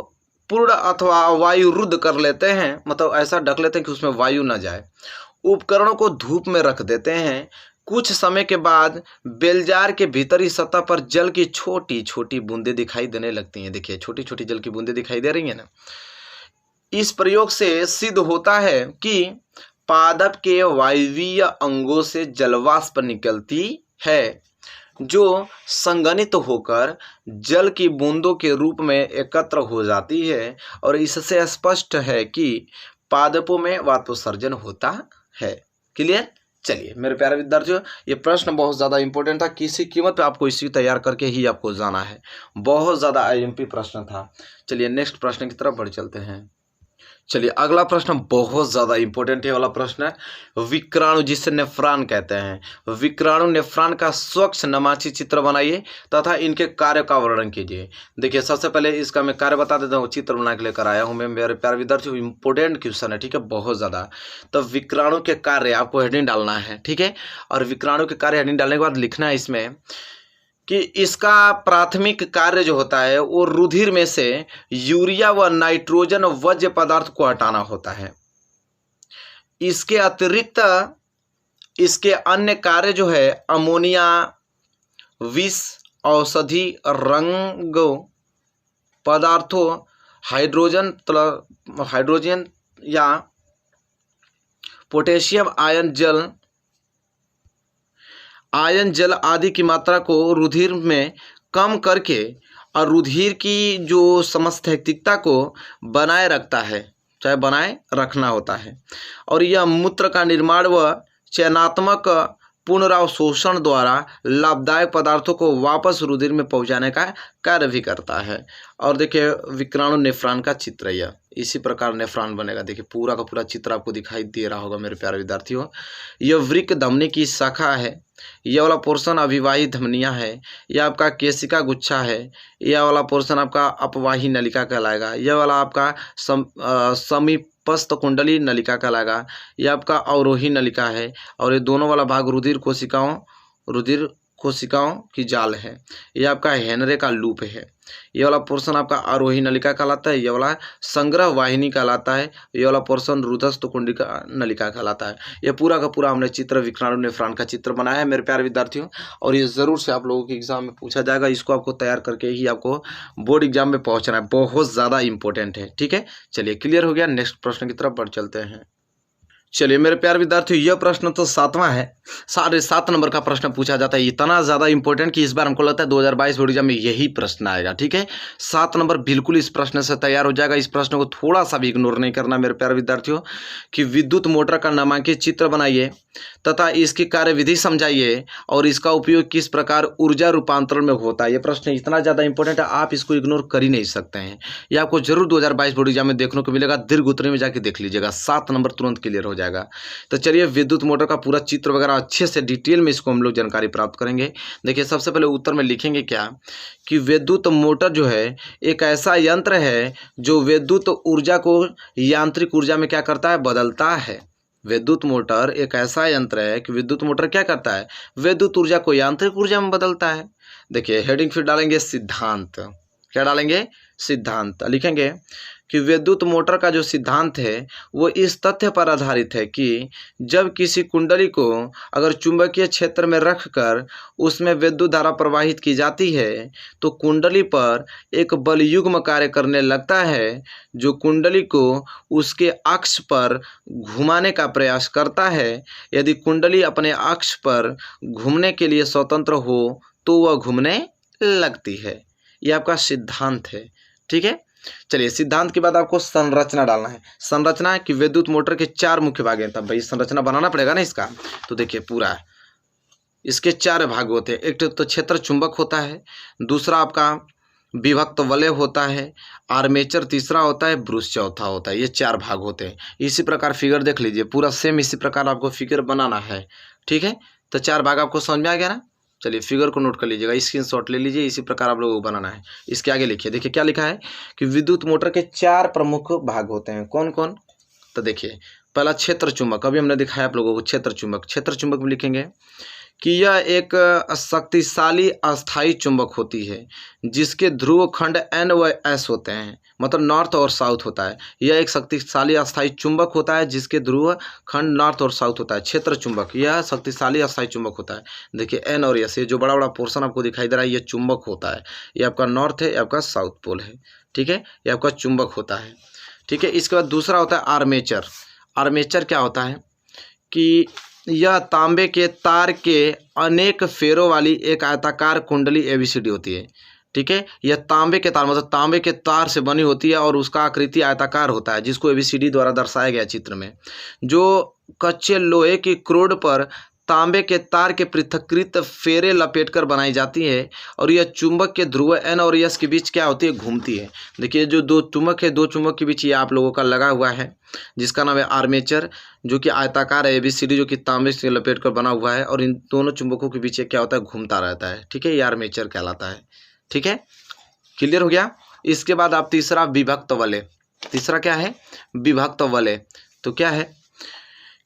पूर्ण अथवा वायुरुद्ध कर लेते हैं, मतलब ऐसा ढक लेते हैं कि उसमें वायु न जाए। उपकरणों को धूप में रख देते हैं। कुछ समय के बाद बेलजार के भीतरी सतह पर जल की छोटी छोटी बूंदें दिखाई देने लगती हैं। देखिए छोटी छोटी जल की बूंदें दिखाई दे रही हैं ना। इस प्रयोग से सिद्ध होता है कि पादप के वायवीय अंगों से जलवाष्प निकलती है, जो संघनित होकर जल की बूंदों के रूप में एकत्र हो जाती है, और इससे स्पष्ट है कि पादपों में वाष्पोत्सर्जन होता है। क्लियर। चलिए मेरे प्यारे विद्यार्थियों, ये प्रश्न बहुत ज़्यादा इंपॉर्टेंट था, किसी कीमत पे आपको इसी तैयार करके ही आपको जाना है। बहुत ज़्यादा आईएमपी प्रश्न था। चलिए नेक्स्ट प्रश्न की तरफ बढ़ चलते हैं। चलिए अगला प्रश्न बहुत ज़्यादा इंपॉर्टेंट है वाला प्रश्न है, विक्राणु जिसे नेफ्रॉन कहते हैं। विक्राणु नेफ्रॉन का स्वच्छ नमाची चित्र बनाइए तथा इनके कार्य का वर्णन कीजिए। देखिए सबसे पहले इसका मैं कार्य बता देता हूँ, चित्र बना के लेकर आया हूँ मैं मेरे प्यारे विद्यार्थियों। इंपॉर्टेंट क्वेश्चन है, ठीक है, बहुत ज़्यादा। तो विक्राणु के कार्य आपको हेडिंग डालना है, ठीक है, और विक्राणु के कार्य हेडिंग डालने के बाद लिखना है इसमें कि इसका प्राथमिक कार्य जो होता है वो रुधिर में से यूरिया व नाइट्रोजन वज्र पदार्थ को हटाना होता है। इसके अतिरिक्त इसके अन्य कार्य जो है अमोनिया, विष, औषधि, रंग पदार्थों, हाइड्रोजन या पोटेशियम आयन जल आदि की मात्रा को रुधिर में कम करके और रुधिर की जो समस्थैतिकता को बनाए रखता है, चाहे बनाए रखना होता है। और यह मूत्र का निर्माण व चयनात्मक पुनरावशोषण द्वारा लाभदायक पदार्थों को वापस रुधिर में पहुंचाने का कार्य भी करता है। और देखिए विक्राणु नेफ्रॉन का चित्र यह इसी प्रकार नेफ्रॉन बनेगा। देखिए पूरा का पूरा चित्र आपको दिखाई दे रहा होगा मेरे प्यारे विद्यार्थियों। यह वृक्क धमनी की शाखा है, यह वाला पोर्शन अभिवाही धमनियाँ है, यह आपका केशिका गुच्छा है, यह वाला पोर्शन आपका अपवाही नलिका कहलाएगा, यह वाला आपका समीपस्थ कुंडली नलिका कहलाएगा, यह आपका अवरोही नलिका है, और ये दोनों वाला भाग रुधिर कोशिकाओं की जाल है, यह आपका हेनरे का लूप है। ये वाला पोर्शन आपका आरोही नलिका कहलाता है, ये वाला संग्रह वाहिनी कहलाता है, ये वाला पोर्शन रुधिरस्थ कुंडिका नलिका कहलाता है। ये पूरा का पूरा हमने चित्र विक्राणु नेफ्रॉन का चित्र बनाया है मेरे प्यारे विद्यार्थियों, और ये ज़रूर से आप लोगों के एग्जाम में पूछा जाएगा। इसको आपको तैयार करके ही आपको बोर्ड एग्जाम में पहुँचना है, बहुत ज़्यादा इंपॉर्टेंट है, ठीक है। चलिए क्लियर हो गया, नेक्स्ट प्रश्न की तरफ बढ़ चलते हैं। चलिए मेरे प्यारे विद्यार्थियों, यह प्रश्न तो 7वां है, 7.5 नंबर का प्रश्न पूछा जाता है। इतना ज़्यादा इंपॉर्टेंट कि इस बार हमको लगता है 2022 बोर्ड एग्जाम में यही प्रश्न आएगा, ठीक है। 7 नंबर बिल्कुल इस प्रश्न से तैयार हो जाएगा। इस प्रश्न को थोड़ा सा भी इग्नोर नहीं करना मेरे प्यारे विद्यार्थियों। कि विद्युत मोटर का नामांकित चित्र बनाइए तथा इसकी कार्यविधि समझाइए और इसका उपयोग किस प्रकार ऊर्जा रूपांतरण में होता है। ये प्रश्न इतना ज़्यादा इंपॉर्टेंट है, आप इसको इग्नोर कर ही नहीं सकते हैं। ये आपको जरूर 2022 बोर्ड एग्जाम में देखने को मिलेगा। दीर्घ उत्तरी में जाके देख लीजिएगा, 7 नंबर तुरंत क्लियर हो जाएगा। तो चलिए विद्युत मोटर का पूरा चित्र वगैरह अच्छे से डिटेल में इसको हम लोग जानकारी प्राप्त करेंगे। देखिए सबसे पहले उत्तर में लिखेंगे क्या कि विद्युत मोटर जो है एक ऐसा यंत्र है जो विद्युत ऊर्जा को यांत्रिक ऊर्जा में क्या करता है, बदलता है। विद्युत मोटर एक ऐसा यंत्र है कि विद्युत मोटर क्या करता है, विद्युत ऊर्जा को यांत्रिक ऊर्जा में बदलता है। देखिए हेडिंग फिर डालेंगे सिद्धांत, क्या डालेंगे, सिद्धांत। लिखेंगे कि विद्युत मोटर का जो सिद्धांत है वो इस तथ्य पर आधारित है कि जब किसी कुंडली को अगर चुंबकीय क्षेत्र में रखकर उसमें विद्युत धारा प्रवाहित की जाती है तो कुंडली पर एक बलयुग्म कार्य करने लगता है जो कुंडली को उसके अक्ष पर घुमाने का प्रयास करता है। यदि कुंडली अपने अक्ष पर घूमने के लिए स्वतंत्र हो तो वह घूमने लगती है। यह आपका सिद्धांत है, ठीक है। चलिए सिद्धांत के बाद आपको संरचना डालना है। संरचना कि विद्युत मोटर के 4 मुख्य भाग हैं, तब भाई संरचना बनाना पड़ेगा ना इसका। तो देखिए पूरा इसके 4 भाग होते हैं। एक तो क्षेत्र चुंबक होता है, दूसरा आपका विभक्त वलय होता है, आर्मेचर तीसरा होता है, ब्रूस चौथा होता है। ये 4 भाग होते हैं। इसी प्रकार फिगर देख लीजिए, पूरा सेम इसी प्रकार आपको फिगर बनाना है। ठीक है, तो 4 भाग आपको समझ में आ गया ना। चलिए फिगर को नोट कर लीजिएगा, स्क्रीनशॉट ले लीजिए। इसी प्रकार आप लोगों को बनाना है। इसके आगे लिखिए, देखिए क्या लिखा है कि विद्युत मोटर के 4 प्रमुख भाग होते हैं। कौन कौन? तो देखिए, पहला क्षेत्र चुंबक, अभी हमने दिखाया आप लोगों को क्षेत्र चुंबक। क्षेत्र चुंबक में लिखेंगे कि यह एक शक्तिशाली अस्थायी चुंबक होती है जिसके ध्रुव खंड N व S होते हैं, मतलब नॉर्थ और साउथ होता है। यह एक शक्तिशाली अस्थायी चुंबक होता है जिसके ध्रुव खंड नॉर्थ और साउथ होता है। क्षेत्र चुंबक, यह शक्तिशाली अस्थायी चुंबक होता है। देखिए N और S, ये जो बड़ा बड़ा पोर्शन आपको दिखाई दे रहा है, ये चुंबक होता है। ये आपका नॉर्थ है, ये आपका साउथ पोल है। ठीक है, ये आपका चुंबक होता है। ठीक है, इसके बाद दूसरा होता है आर्मेचर। आर्मेचर क्या होता है कि यह तांबे के तार के अनेक फेरों वाली एक आयताकार कुंडली एबीसीडी होती है। ठीक है, यह तांबे के तार, मतलब तांबे के तार से बनी होती है और उसका आकृति आयताकार होता है, जिसको एबीसीडी द्वारा दर्शाया गया चित्र में। जो कच्चे लोहे की क्रोड पर तांबे के तार के पृथक्कृत फेरे लपेटकर बनाई जाती है और यह चुंबक के ध्रुव N और S के बीच क्या होती है? घूमती है। देखिए जो 2 चुंबक है, 2 चुंबक के बीच ये आप लोगों का लगा हुआ है, जिसका नाम है आर्मेचर, जो कि आयताकार है, एबीसीडी जो कि तांबे से लपेट कर बना हुआ है, और इन दोनों चुंबकों के बीच क्या होता है? घूमता रहता है। ठीक है, ये आर्मेचर कहलाता है। ठीक है, क्लियर हो गया। इसके बाद आप तीसरा विभक्त वलय। तीसरा क्या है? विभक्त वलय। तो क्या है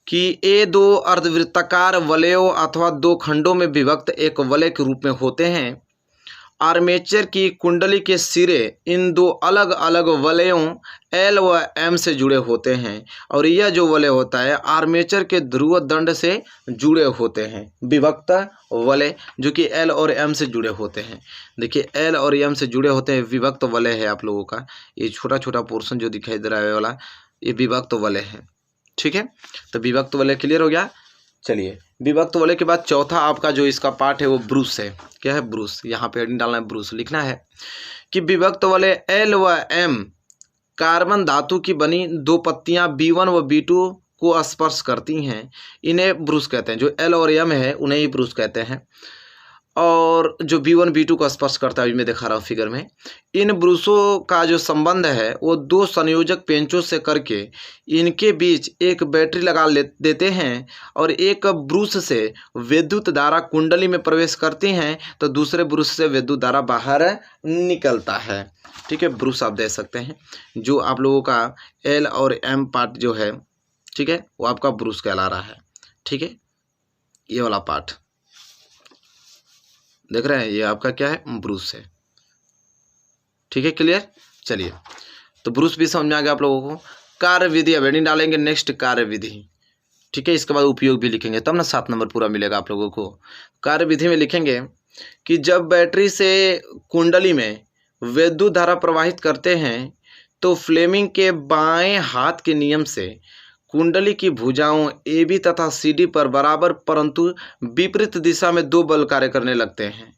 कि ये 2 अर्धवृत्ताकार वलयों अथवा 2 खंडों में विभक्त एक वलय के रूप में होते हैं। आर्मेचर की कुंडली के सिरे इन 2 अलग अलग वलयों L व M से जुड़े होते हैं और यह जो वलय होता है आर्मेचर के ध्रुव दंड से जुड़े होते हैं। विभक्त वलय जो कि L और M से जुड़े होते हैं। देखिए L और M से जुड़े होते हैं, विभक्त वलय है आप लोगों का। ये छोटा छोटा पोर्शन जो दिखाई दे रहा है वाला, ये विभक्त वलय है। ठीक है, तो विभक्त वलय क्लियर हो गया। चलिए, विभक्त वलय के बाद चौथा आपका जो इसका पार्ट है वो ब्रूस है। क्या है? ब्रूस। यहाँ पे हेडिंग डालना है, ब्रूस लिखना है कि विभक्त वलय L व M कार्बन धातु की बनी 2 पत्तियां B1 व B2 को स्पर्श करती हैं। इन्हें ब्रूस कहते हैं। जो L और M है उन्हें ही ब्रूस कहते हैं। और जो B1 B2 को स्पर्श करता है, मैं दिखा रहा हूँ फिगर में, इन ब्रूसों का जो संबंध है वो 2 संयोजक पेंचों से करके इनके बीच एक बैटरी लगा देते हैं और एक ब्रूस से विद्युत धारा कुंडली में प्रवेश करती हैं तो दूसरे ब्रूस से विद्युत धारा बाहर निकलता है। ठीक है, ब्रूस आप दे सकते हैं। जो आप लोगों का L और M पार्ट जो है, ठीक है, वो आपका ब्रूस कहला रहा है। ठीक है, ये वाला पार्ट देख रहे हैं, ये आपका क्या है? ब्रूस है। ठीक है, क्लियर। चलिए, तो ब्रूस भी समझ में आ गया आप लोगों को। कार्य विधि अब हेडिंग डालेंगे, नेक्स्ट कार्य विधि। ठीक है, इसके बाद उपयोग भी लिखेंगे, तब ना 7 नंबर पूरा मिलेगा आप लोगों को। कार्य विधि में लिखेंगे कि जब बैटरी से कुंडली में विद्युत धारा प्रवाहित करते हैं तो फ्लेमिंग के बाएं हाथ के नियम से कुंडली की भुजाओं AB तथा CD पर बराबर परंतु विपरीत दिशा में 2 बल कार्य करने लगते हैं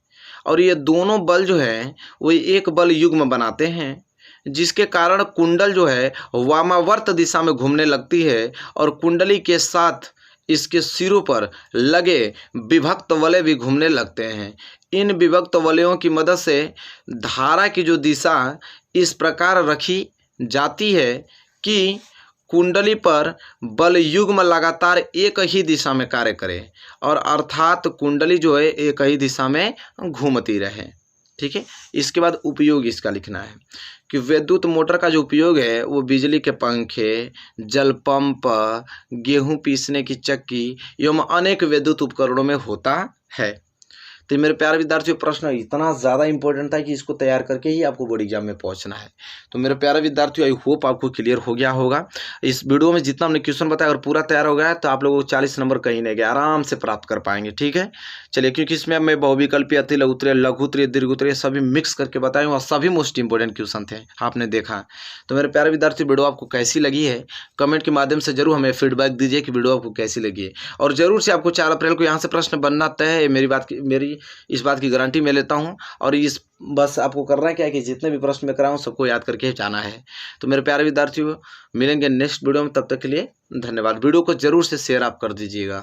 और ये दोनों बल जो है वो एक बल युग्म बनाते हैं, जिसके कारण कुंडल जो है वामावर्त दिशा में घूमने लगती है और कुंडली के साथ इसके सिरों पर लगे विभक्त वलय भी घूमने लगते हैं। इन विभक्त वलयों की मदद से धारा की जो दिशा इस प्रकार रखी जाती है कि कुंडली पर बल युग्म लगातार एक ही दिशा में कार्य करे और अर्थात कुंडली जो है एक ही दिशा में घूमती रहे। ठीक है, इसके बाद उपयोग इसका लिखना है कि विद्युत मोटर का जो उपयोग है वो बिजली के पंखे, जल पंप, गेहूं पीसने की चक्की एवं अनेक विद्युत उपकरणों में होता है। तो मेरे प्यारे विद्यार्थियों, प्रश्न इतना ज़्यादा इंपॉर्टेंट था कि इसको तैयार करके ही आपको बोर्ड एग्जाम में पहुंचना है। तो मेरे प्यारे विद्यार्थियों, आई होप आपको क्लियर हो गया होगा। इस वीडियो में जितना हमने क्वेश्चन बताया अगर पूरा तैयार हो गया तो आप लोगों को 40 नंबर कहीं नहीं गए, आराम से प्राप्त कर पाएंगे। ठीक है, चलिए, क्योंकि इसमें मैं बहुविकल्पीय, अति लघुत्तरीय, लघुत्तरीय, दीर्घोत्तरीय सभी मिक्स करके बताए और सभी मोस्ट इंपॉर्टेंट क्वेश्चन थे, आपने देखा। तो मेरे प्यारे विद्यार्थी, वीडियो आपको कैसी लगी है कमेंट के माध्यम से जरूर हमें फीडबैक दीजिए कि वीडियो आपको कैसी लगी है। और जरूर से आपको 4 अप्रैल को यहाँ से प्रश्न बनना तय है, मेरी इस बात की गारंटी मैं लेता हूं। और इस बस आपको करना क्या है कि जितने भी प्रश्न मैं कराऊं सबको याद करके जाना है। तो मेरे प्यारे विद्यार्थियों, मिलेंगे नेक्स्ट वीडियो में, तब तक के लिए धन्यवाद। वीडियो को जरूर से शेयर आप कर दीजिएगा।